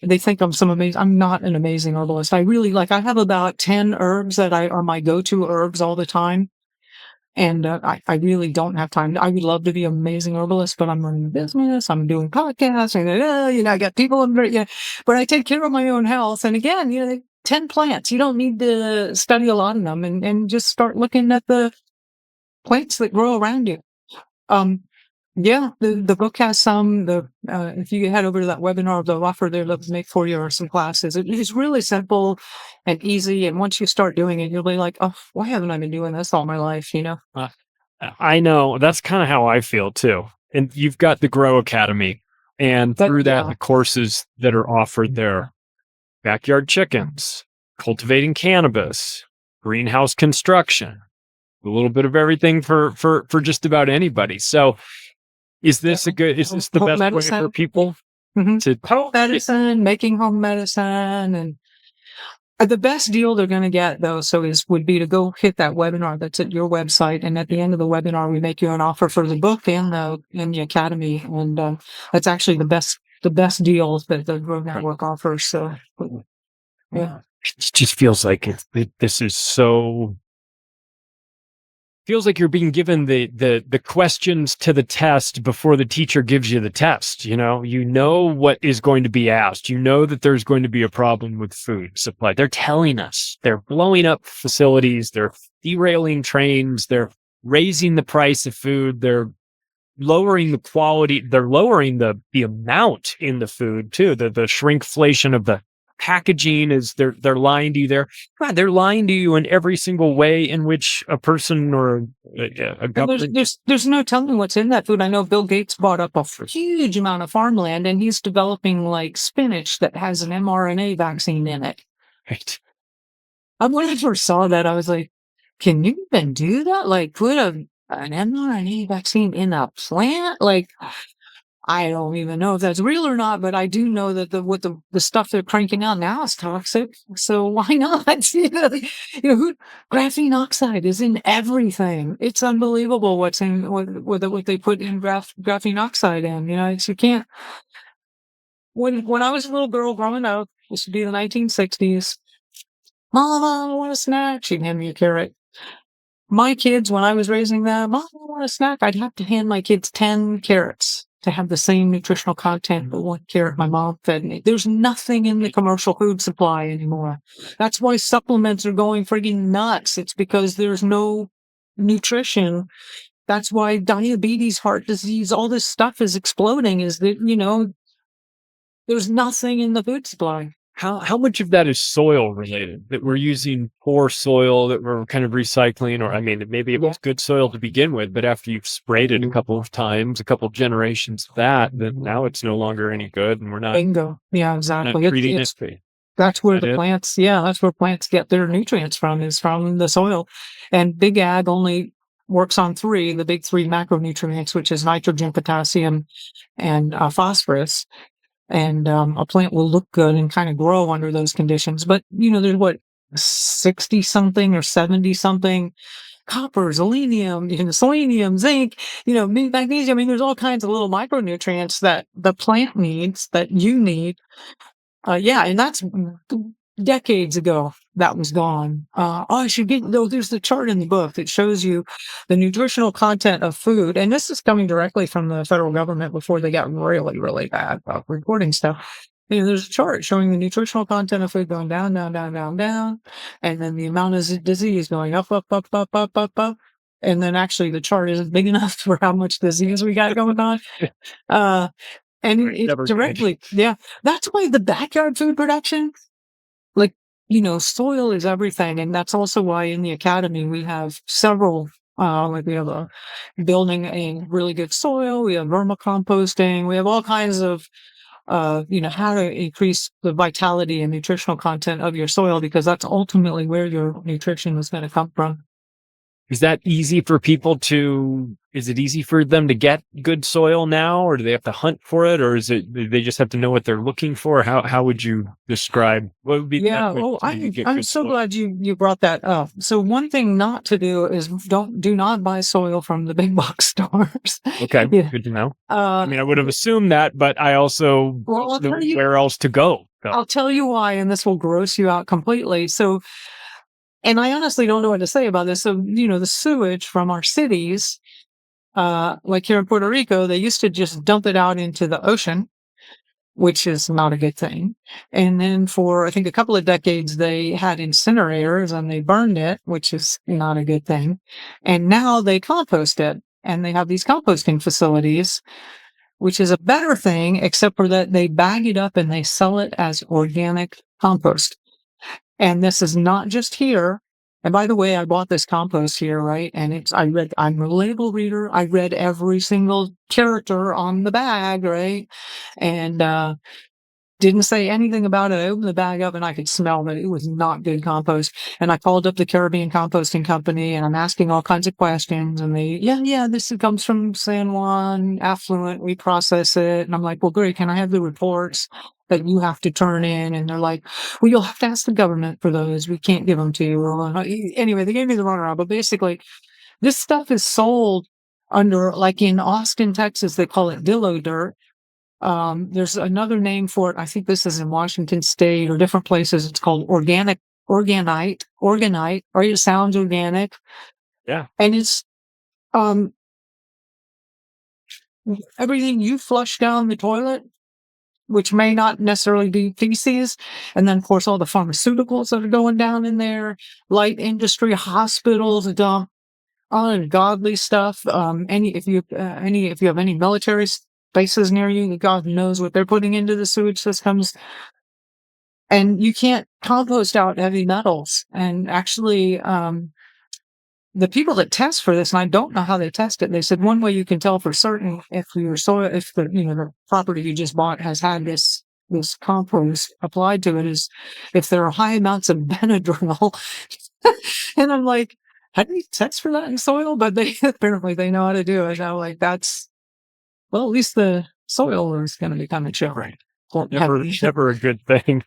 they think I'm not an amazing herbalist. I really I have about 10 herbs that are my go-to herbs all the time. And I really don't have time. I would love to be an amazing herbalist, but I'm running a business. I'm doing podcasts, and I got people. But I take care of my own health. And again, 10 plants. You don't need to study a lot of them, and just start looking at the plants that grow around you. The book has some. If you head over to that webinar, they'll offer there to make for you or some classes. It's really simple and easy. And once you start doing it, you'll be like, oh, why haven't I been doing this all my life? I know that's kind of how I feel too. And you've got the Grow Academy, and through that, the courses that are offered there: backyard chickens, cultivating cannabis, greenhouse construction, a little bit of everything for just about anybody. So, is this the best way for people to home medicine, making home medicine? And the best deal they're going to get, though, would be to go hit that webinar that's at your website. And at the end of the webinar, we make you an offer for the book and the academy. And that's actually the best deals that the Grow Network offers. So, yeah. It just feels like this is so. Feels like you're being given the questions to the test before the teacher gives you the test. You know what is going to be asked. You know that there's going to be a problem with food supply. They're telling us. They're blowing up facilities. They're derailing trains. They're raising the price of food. They're lowering the quality. They're lowering the amount in the food too. The shrinkflation of the packaging is they're lying to you there. God, they're lying to you in every single way in which a person or a government. There's no telling what's in that food. I know Bill Gates bought up a huge amount of farmland, and he's developing spinach that has an mRNA vaccine in it. Right. When I first saw that, I was like, can you even do that? Put an mRNA vaccine in a plant? I don't even know if that's real or not, but I do know that the stuff they're cranking out now is toxic. So why not? Graphene oxide is in everything. It's unbelievable what's in what they put in graphene oxide in. You can't. When I was a little girl growing up, this would be the 1960s. Mama, I want a snack. She'd hand me a carrot. My kids, when I was raising them, Mama, I want a snack. I'd have to hand my kids 10 carrots. to have the same nutritional content but 1 carrot my mom fed me. There's nothing in the commercial food supply anymore. That's why supplements are going friggin' nuts. It's because there's no nutrition. That's why diabetes, heart disease, all this stuff is exploding, is that, there's nothing in the food supply. How much of that is soil related? That we're using poor soil that we're kind of recycling, or I mean, maybe it was good soil to begin with, but after you've sprayed it a couple of times, a couple of generations of that, then now it's no longer any good, and we're not. Bingo. Yeah, exactly. Not treating It's it. that's where the plants. Yeah, that's where plants get their nutrients from. Is from the soil, and big ag only works on the big three macronutrients, which is nitrogen, potassium, and phosphorus. And a plant will look good and kind of grow under those conditions. But, there's 60 something or 70 something copper, selenium, selenium, zinc, magnesium. I mean, there's all kinds of little micronutrients that the plant needs, that you need. And that's decades ago that was gone. I should there's the chart in the book that shows you the nutritional content of food. And this is coming directly from the federal government before they got really, really bad about reporting stuff. There's a chart showing the nutritional content of food going down, down, down, down, down. And then the amount of disease going up, up, up, up, up, up, up. And then actually the chart isn't big enough for how much disease we got going on. And it directly, that's why the backyard food production, soil is everything. And that's also why in the academy we have several, we have building a really good soil, we have vermicomposting, we have all kinds of, how to increase the vitality and nutritional content of your soil, because that's ultimately where your nutrition is going to come from. Is that easy for people is it easy for them to get good soil now, or do they have to hunt for it, or do they just have to know what they're looking for? How would you describe what would be? I'm so glad you brought that up. So one thing not to do is do not buy soil from the big box stores. Okay, good to know. I mean, I would have assumed that, but I also where else to go. So. I'll tell you why, and this will gross you out completely. So. And I honestly don't know what to say about this. So, the sewage from our cities, like here in Puerto Rico, they used to just dump it out into the ocean, which is not a good thing. And then for, I think, a couple of decades, they had incinerators and they burned it, which is not a good thing. And now they compost it, and they have these composting facilities, which is a better thing, except for that they bag it up and they sell it as organic compost. And this is not just here. And by the way, I bought this compost here, right? And I'm a label reader. I read every single character on the bag, right? And, didn't say anything about it. I opened the bag up and I could smell that it was not good compost. And I called up the Caribbean Composting Company and I'm asking all kinds of questions. And this comes from San Juan, affluent. We process it. And I'm like, well, great. Can I have the reports that you have to turn in? And they're like, well, you'll have to ask the government for those. We can't give them to you. Anyway, they gave me the runaround. But basically, this stuff is sold under, like in Austin, Texas, they call it Dillo dirt. There's another name for it. I think this is in Washington State or different places. It's called organite, or it sounds organic. Yeah. And it's, everything you flush down the toilet, which may not necessarily be feces. And then, of course, all the pharmaceuticals that are going down in there, light industry, hospitals, dump ungodly stuff. If you have any military bases near you, God knows what they're putting into the sewage systems. And you can't compost out heavy metals. And actually, the people that test for this, and I don't know how they test it, they said one way you can tell for certain if your soil, if the property you just bought has had this compost applied to it, is if there are high amounts of Benadryl. And I'm like, how do you test for that in soil? But apparently they know how to do it. And I'm like, well, at least the soil is going to be kind of chill. Right. Never a good thing.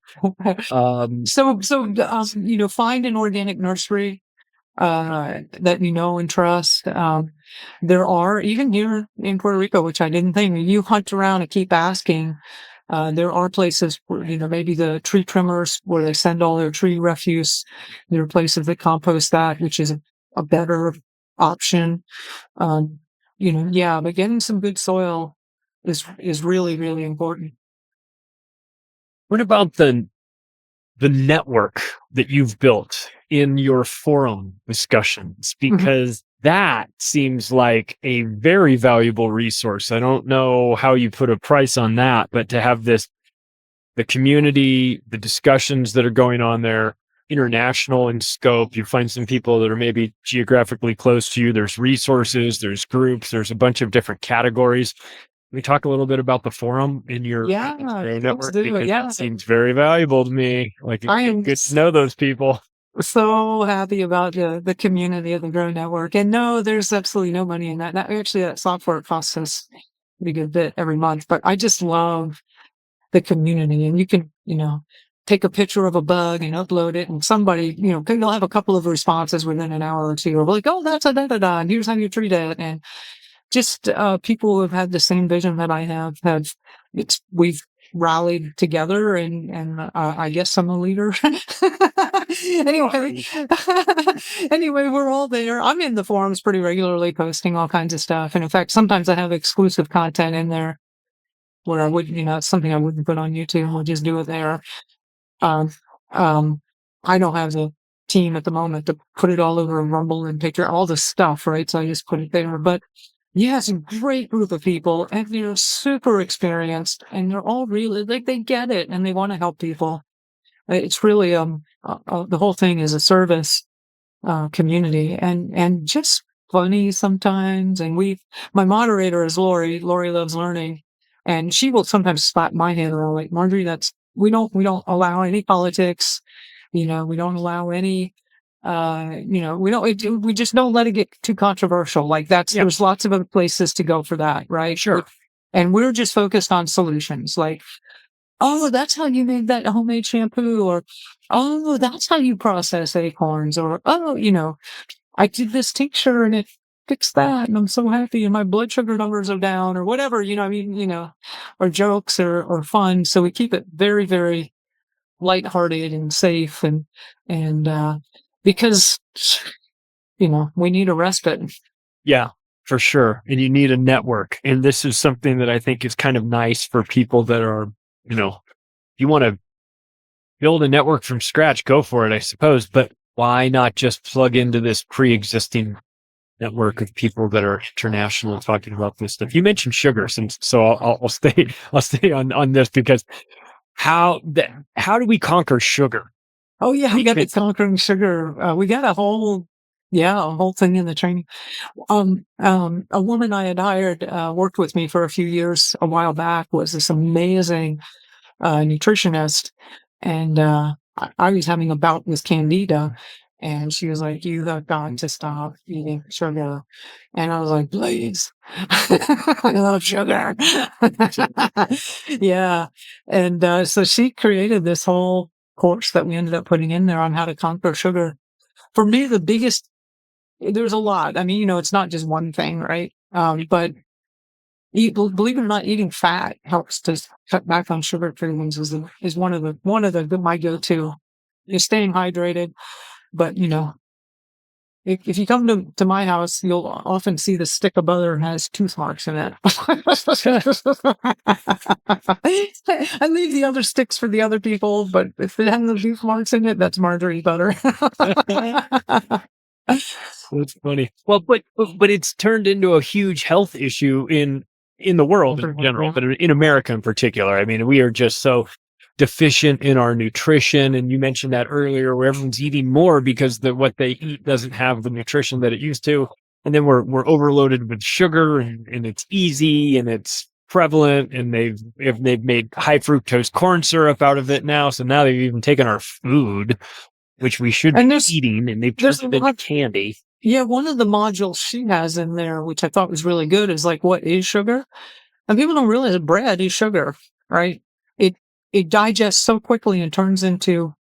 So, find an organic nursery that you know and trust. There are, even here in Puerto Rico, which I didn't think, you hunt around and keep asking. There are places where, maybe the tree trimmers where they send all their tree refuse. There are places that compost that, which is a better option. But getting some good soil is really, really important. What about the network that you've built in your forum discussions? Because that seems like a very valuable resource. I don't know how you put a price on that, but to have the community, the discussions that are going on there, international in scope, you find some people that are maybe geographically close to you. There's resources, there's groups, there's a bunch of different categories. Can we talk a little bit about the forum in your network? Because it seems very valuable to me. Like, I am good to know those people. So happy about the community of the Grow Network. And no, there's absolutely no money in that. Actually, that software costs us a pretty good bit every month. But I just love the community. And you can, take a picture of a bug and upload it, and somebody, they'll have a couple of responses within an hour or two. Or like, oh, that's a da-da-da, and here's how you treat it. And just people who have had the same vision that I have we've rallied together, and I guess I'm a leader. Anyway, we're all there. I'm in the forums pretty regularly, posting all kinds of stuff. And in fact, sometimes I have exclusive content in there where I would, it's something I wouldn't put on YouTube. We'll just do it there. I don't have the team at the moment to put it all over Rumble and picture all the stuff, right? So I just put it there. But yeah, it's a great group of people, and they're super experienced, and they're all really, like, they get it, and they want to help people. It's really, the whole thing is a service, community, and just funny sometimes. And my moderator is Lori. Lori loves learning, and she will sometimes slap my hand around, like, Marjory, we don't allow any politics. We don't allow any, we just don't let it get too controversial. Like there's lots of other places to go for that, right? Sure. And we're just focused on solutions. Like, oh, that's how you made that homemade shampoo, or, oh, that's how you process acorns, or, oh, I did this tincture and it fixed that, and I'm so happy, and my blood sugar numbers are down, or whatever, or jokes or fun. So we keep it very, very lighthearted and safe, and because we need a respite. Yeah, for sure. And you need a network. And this is something that I think is kind of nice for people that are, you want to build a network from scratch, go for it, I suppose. But why not just plug into this pre-existing network of people that are international talking about this stuff? You mentioned sugar, so I'll stay on this, because how do we conquer sugar? Oh yeah, we got the conquering sugar. We got a whole thing in the training. A woman I had hired, worked with me for a few years a while back, was this amazing nutritionist, and I was having a bout with candida, and she was like, "You have got to stop eating sugar." And I was like, "Please, I love sugar." Yeah. And so she created this whole course that we ended up putting in there on how to conquer sugar. For me, there's a lot. I mean, it's not just one thing, right? But believe it or not, eating fat helps to cut back on sugar cravings is one of my go-to. You're staying hydrated, but if you come to my house, you'll often see the stick of butter has tooth marks in it. I leave the other sticks for the other people, but if it has the tooth marks in it, that's Marjory butter. That's funny. Well, but it's turned into a huge health issue in the world in general, but in America in particular. I mean, we are just so deficient in our nutrition, and you mentioned that earlier, where everyone's eating more because what they eat doesn't have the nutrition that it used to, and then we're overloaded with sugar, and it's easy and it's prevalent, and they've made high fructose corn syrup out of it now, so now they've even taken our food, which we should be eating, and they've turned it into candy. Yeah, one of the modules she has in there, which I thought was really good, is like, what is sugar? And people don't realize bread is sugar, right? It digests so quickly and turns into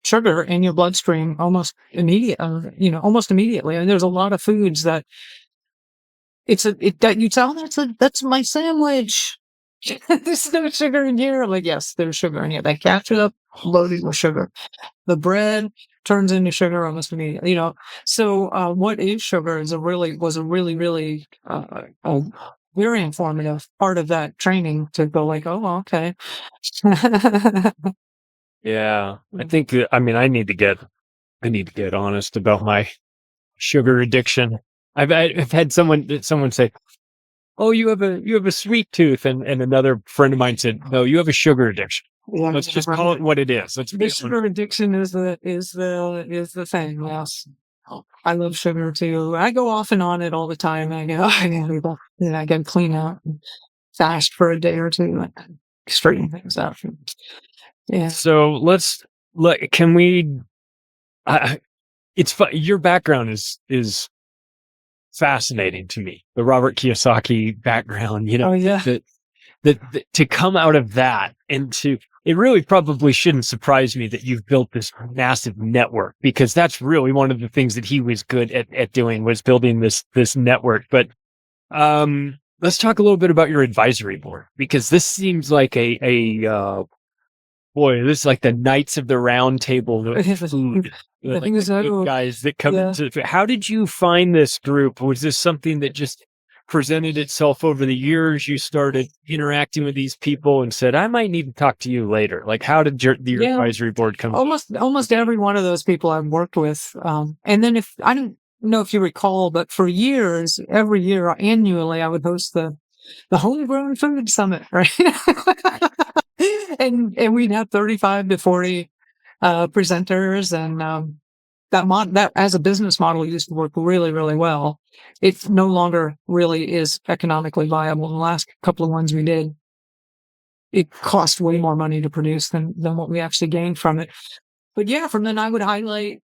sugar in your bloodstream almost immediately. And there's a lot of foods that that you tell, that's my sandwich. There's no sugar in here. I'm like, yes, there's sugar in here. They capture it up, loaded with sugar. The bread turns into sugar almost immediately. So what is sugar was a really, really very informative part of that training to go like, oh, okay. Yeah, I think that, I mean, I need to get honest about my sugar addiction. I've had someone say, "Oh, you have a sweet tooth," and another friend of mine said, "No, you have a sugar addiction." Yeah, Let's just call it what it is. the sugar addiction is the thing. Yes. I love sugar too. I go off and on it all the time. I go, I got to clean out and fast for a day or two and straighten things out. Yeah. So can we? It's fun. Your background is fascinating to me. The Robert Kiyosaki background, Oh yeah. That to come out of that and it really probably shouldn't surprise me that you've built this massive network, because that's really one of the things that he was good at doing, was building this network. But let's talk a little bit about your advisory board, because this seems like boy, this is like the Knights of the Round Table of food. I Like think the so. good guys that come Yeah. into. How did you find this group? Was this something that just presented itself over the years? You started interacting with these people and said, "I might need to talk to you later." Like, how did your Yeah. advisory board come? Almost every one of those people I've worked with. And then if I don't know if you recall, but for years, every year, annually, I would host the Homegrown Food Summit, right? and we'd have 35 to 40 presenters, and that as a business model used to work really, really well. It no longer really is economically viable. The last couple of ones we did, it cost way more money to produce than what we actually gained from it. But yeah, from then I would highlight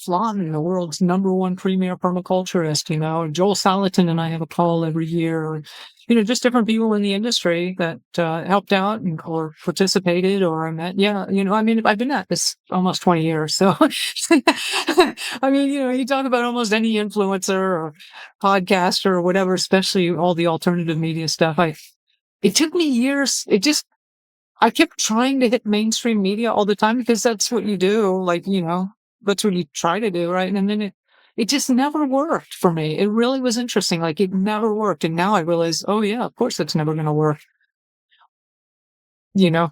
Flan, the world's #1 premier permaculturist, Joel Salatin and I have a call every year, just different people in the industry that helped out or participated or met. Yeah, I've been at this almost 20 years. So, you talk about almost any influencer or podcaster or whatever, especially all the alternative media stuff. It took me years. I kept trying to hit mainstream media all the time because that's what you do. That's what you try to do, right? And then it just never worked for me. It really was interesting. Like, it never worked. And now I realize, oh yeah, of course it's never going to work. Yeah,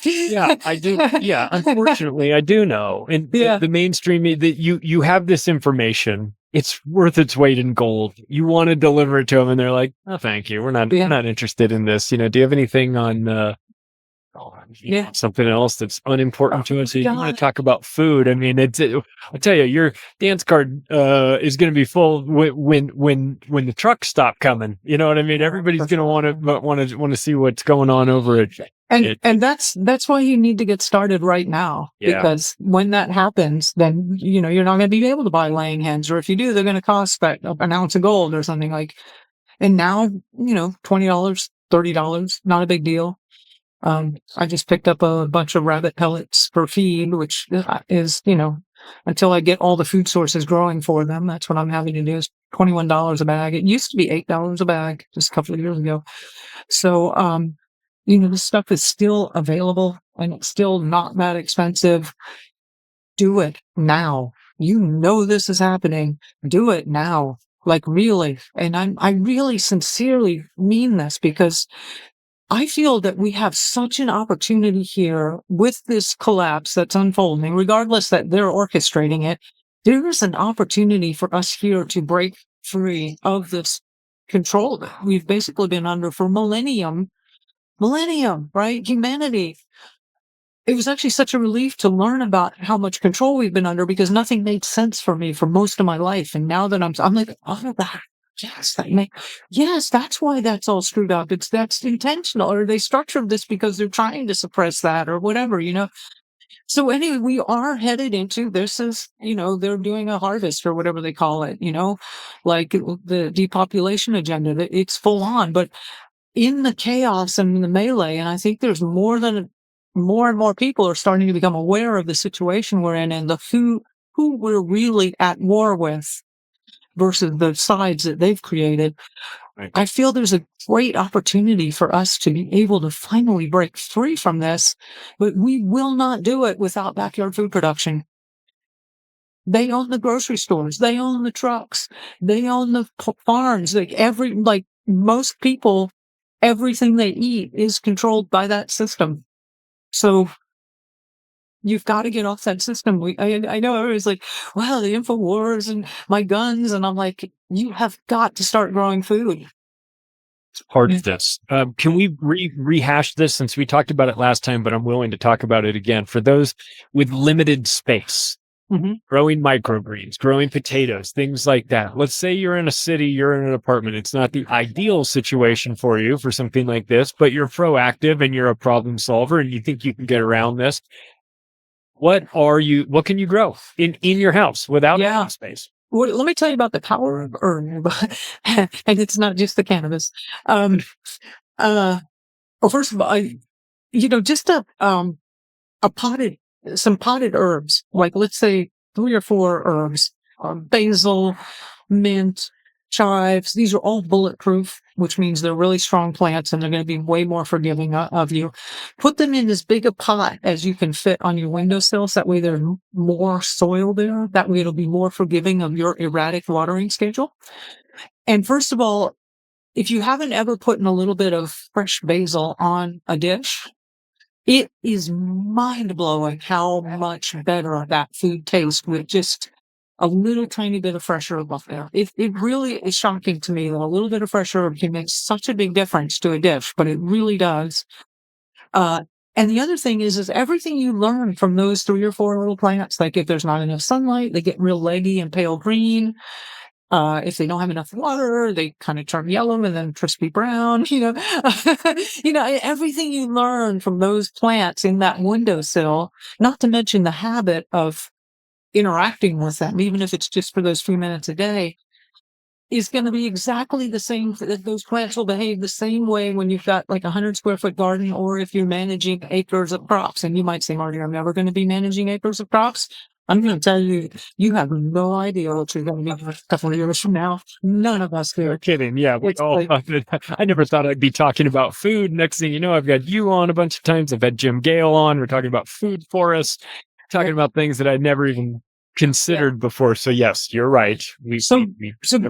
I do. Yeah, unfortunately, I do know. And the mainstream, that you have this information, it's worth its weight in gold. You want to deliver it to them, and they're like, "Oh, thank you. We're not interested in this." Do you have anything on? Something else that's unimportant to us. So you want to talk about food? I mean, I'll tell you, your dance card is going to be full when the trucks stop coming. You know what I mean? Everybody's going to want to see what's going on over it. And that's why you need to get started right now. Yeah. Because when that happens, then you're not going to be able to buy laying hens, or if you do, they're going to cost an ounce of gold or something like. And now, $20, $30, not a big deal. I just picked up a bunch of rabbit pellets for feed, which is, until I get all the food sources growing for them, that's what I'm having to do, is $21 a bag. It used to be $8 a bag just a couple of years ago. So, this stuff is still available and it's still not that expensive. Do it now. This is happening. Do it now. Like, really. And I really sincerely mean this, because I feel that we have such an opportunity here with this collapse that's unfolding, regardless that they're orchestrating it. There is an opportunity for us here to break free of this control that we've basically been under for millennium, right? Humanity. It was actually such a relief to learn about how much control we've been under, because nothing made sense for me for most of my life. And now that I'm like, oh, that. Yes, that's why that's all screwed up. That's intentional, or they structured this because they're trying to suppress that or whatever, So anyway, we are headed into this is, they're doing a harvest or whatever they call it, like the depopulation agenda. It's full on, but in the chaos and the melee, and I think there's more and more people are starting to become aware of the situation we're in and who we're really at war with versus the sides that they've created. Right. I feel there's a great opportunity for us to be able to finally break free from this, but we will not do it without backyard food production. They own the grocery stores. They own the trucks. They own the farms. Like most people, everything they eat is controlled by that system. So you've got to get off that system. I know everybody's like, well, the InfoWars and my guns. And I'm like, you have got to start growing food. Part of this. Can we rehash this since we talked about it last time, but I'm willing to talk about it again for those with limited space, growing microgreens, growing potatoes, things like that. Let's say you're in a city, you're in an apartment. It's not the ideal situation for you for something like this, but you're proactive and you're a problem solver and you think you can get around this. What can you grow in your house without space? Well, let me tell you about the power of herb, and it's not just the cannabis. Well, first of all, just some potted herbs, like let's say 3 or 4 herbs, basil, mint, chives. These are all bulletproof, which means they're really strong plants and they're going to be way more forgiving of you. Put them in as big a pot as you can fit on your windowsill. So that way there's more soil there. That way it'll be more forgiving of your erratic watering schedule. And first of all, if you haven't ever put in a little bit of fresh basil on a dish, it is mind-blowing how much better that food tastes with just a little tiny bit of fresh herb up there. It really is shocking to me that a little bit of fresh herb can make such a big difference to a dish, but it really does. And the other thing is everything you learn from those 3 or 4 little plants, like if there's not enough sunlight, they get real leggy and pale green. If they don't have enough water, they kind of turn yellow and then crispy brown, everything you learn from those plants in that windowsill, not to mention the habit of interacting with them, even if it's just for those few minutes a day, is going to be exactly the same. Those plants will behave the same way when you've got like 100 square foot garden, or if you're managing acres of crops. And you might say, Marty, I'm never going to be managing acres of crops. I'm going to tell you, you have no idea what you're going to be a couple of years from now. None of us do. You're kidding. Yeah. I never thought I'd be talking about food. Next thing you know, I've got you on a bunch of times. I've had Jim Gale on. We're talking about food forests, talking about things that I'd never even considered before. So yes, you're right. So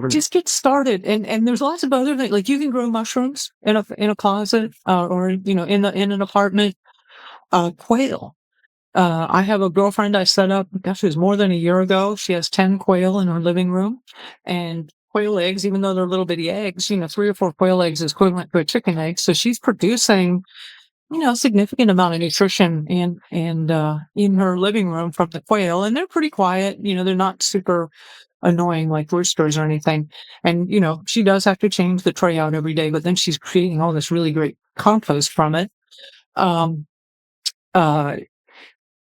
just get started. And there's lots of other things. Like you can grow mushrooms in a closet, or, in an apartment, quail. I have a girlfriend I set up, gosh, it was more than a year ago. She has 10 quail in her living room, and quail eggs, even though they're little bitty eggs, 3 or 4 quail eggs is equivalent to a chicken egg. So she's producing, a significant amount of nutrition and in her living room from the quail. And they're pretty quiet. They're not super annoying like roosters or anything. And, she does have to change the tray out every day, but then she's creating all this really great compost from it.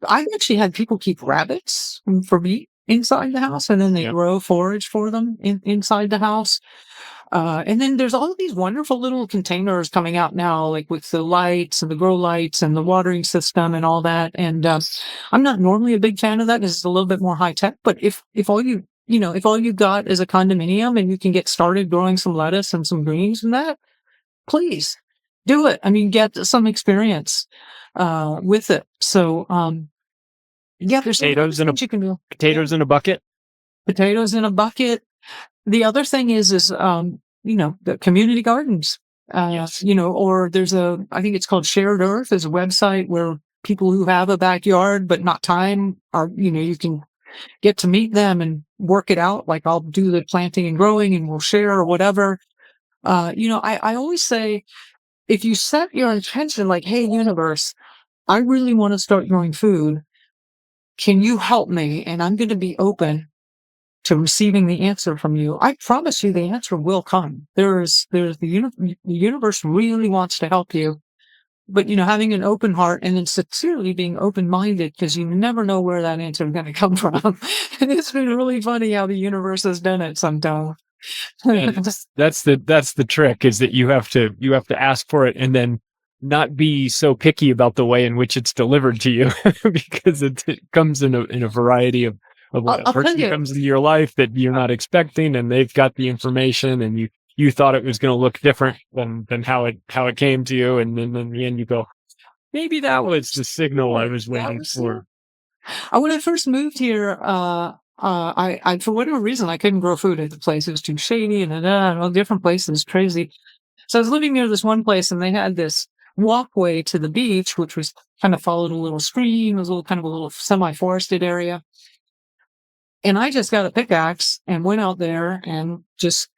I've actually had people keep rabbits for meat inside the house, and then they grow forage for them inside the house. And then there's all of these wonderful little containers coming out now, like with the lights and the grow lights and the watering system and all that. And I'm not normally a big fan of that because it's a little bit more high tech. But if all you got is a condominium and you can get started growing some lettuce and some greens and that, please do it. I mean, get some experience with it. So there's potatoes in you can do. Potatoes in a bucket. Potatoes in a bucket. The other thing is the community gardens. Or there's I think it's called Shared Earth, is a website where people who have a backyard but not time are, you can get to meet them and work it out. Like I'll do the planting and growing and we'll share or whatever. I always say, if you set your intention like, hey, universe, I really want to start growing food. Can you help me? And I'm going to be open to receiving the answer from you. I promise you the answer will come. The universe really wants to help you. But, having an open heart and then sincerely being open-minded, because you never know where that answer is going to come from. And it's been really funny how the universe has done it sometimes. That's the trick, is that you have to ask for it and then not be so picky about the way in which it's delivered to you, because it comes in a variety of what a person comes into your life that you're not expecting, and they've got the information, and you thought it was going to look different than how it came to you, and then in the end you go, maybe that was the signal I was waiting for. When I first moved here, I for whatever reason, I couldn't grow food at the place. It was too shady and all different places, crazy. So I was living near this one place, and they had this walkway to the beach, which was kind of followed a little stream. It was a little semi-forested area. And I just got a pickaxe and went out there and just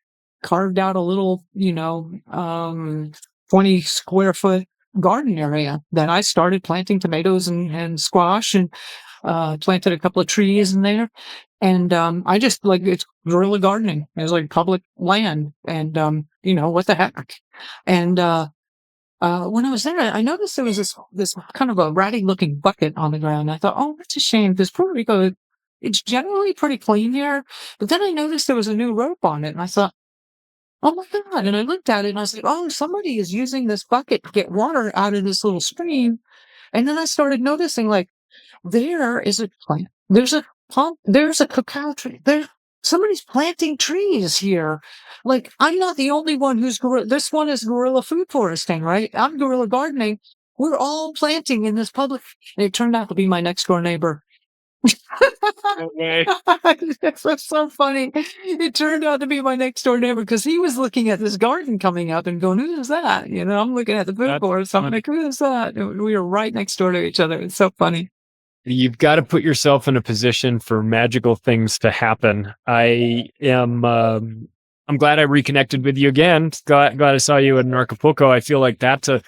carved out a little, 20 square foot garden area that I started planting tomatoes and squash, and planted a couple of trees in there. And I just it's guerrilla gardening. It was like public land, and what the heck. And when I was there, I noticed there was this kind of a ratty looking bucket on the ground. I thought, oh, that's a shame, because Puerto Rico, it's generally pretty clean here. But then I noticed there was a new rope on it, and I thought, oh my God. And I looked at it and I was like, oh, somebody is using this bucket to get water out of this little stream. And then I started noticing, there is a plant. There's a pump. There's a cacao tree. Somebody's planting trees here. I'm not the only one this one is guerrilla food foresting, right? I'm guerrilla gardening. We're all planting in this public. And it turned out to be my next door neighbor. Okay. That's so funny. It turned out to be my next door neighbor, because he was looking at this garden coming up and going, who is that? I'm looking at the food board. So I'm like, who is that? And we were right next door to each other. It's so funny. You've got to put yourself in a position for magical things to happen. I'm glad I reconnected with you again. Glad I saw you in Acapulco. I feel like that's a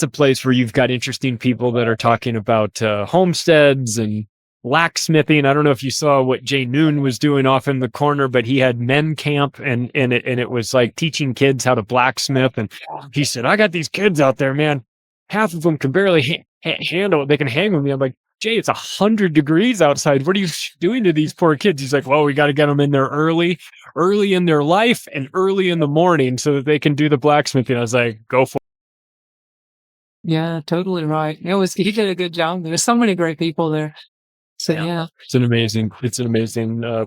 place where you've got interesting people that are talking about homesteads and blacksmithing. I don't know if you saw what Jay Noon was doing off in the corner, but he had men camp, and it was like teaching kids how to blacksmith. And he said, I got these kids out there, man. Half of them can barely handle it. They can hang with me. I'm like, Jay, it's 100 degrees outside. What are you doing to these poor kids? He's like, well, we got to get them in there early in their life and early in the morning so that they can do the blacksmithing. I was like, go for it. Yeah, totally right. He did a good job. There's so many great people there. So yeah. It's an amazing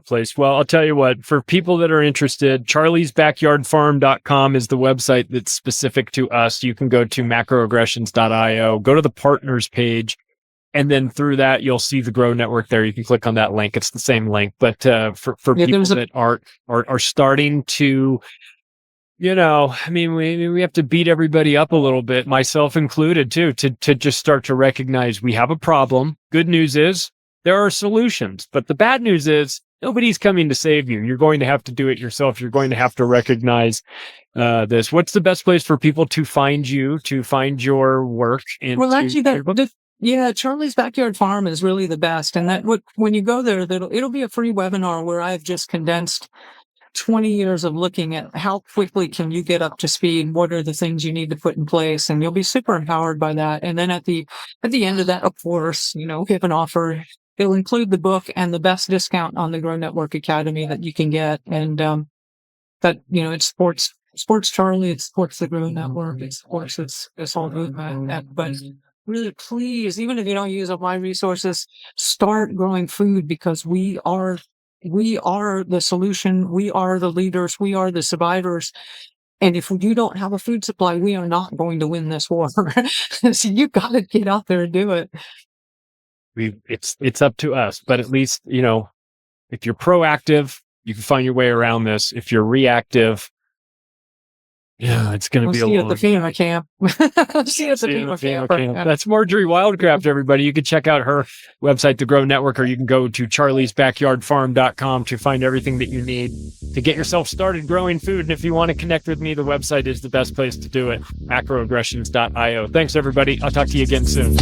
place. Well, I'll tell you what, for people that are interested, charliesbackyardfarm.com is the website that's specific to us. You can go to macroaggressions.io, go to the partners page. And then through that, you'll see the Grow Network there. You can click on that link. It's the same link. But for people that are starting to, we have to beat everybody up a little bit, myself included too, to just start to recognize we have a problem. Good news is there are solutions. But the bad news is nobody's coming to save you. You're going to have to do it yourself. You're going to have to recognize this. What's the best place for people to find you, to find your work? Yeah, Charlie's Backyard Farm is really the best. And when you go there, it'll be a free webinar where I've just condensed 20 years of looking at how quickly can you get up to speed? What are the things you need to put in place? And you'll be super empowered by that. And then at the end of that, of course, we have an offer. It'll include the book and the best discount on the Grow Network Academy that you can get. And it supports Charlie, it supports the Grow Network, it supports this whole movement. But really, please, even if you don't use up my resources, start growing food, because we are the solution. We are the leaders. We are the survivors. And if you don't have a food supply, we are not going to win this war. So you got to get out there and do it. It's up to us. But at least, if you're proactive, you can find your way around this. If you're reactive, yeah, it's going to be a little... See you at the FEMA camp. See you at the FEMA camp. That's Marjory Wildcraft, everybody. You can check out her website, The Grow Network, or you can go to charliesbackyardfarm.com to find everything that you need to get yourself started growing food. And if you want to connect with me, the website is the best place to do it, macroaggressions.io. Thanks, everybody. I'll talk to you again soon.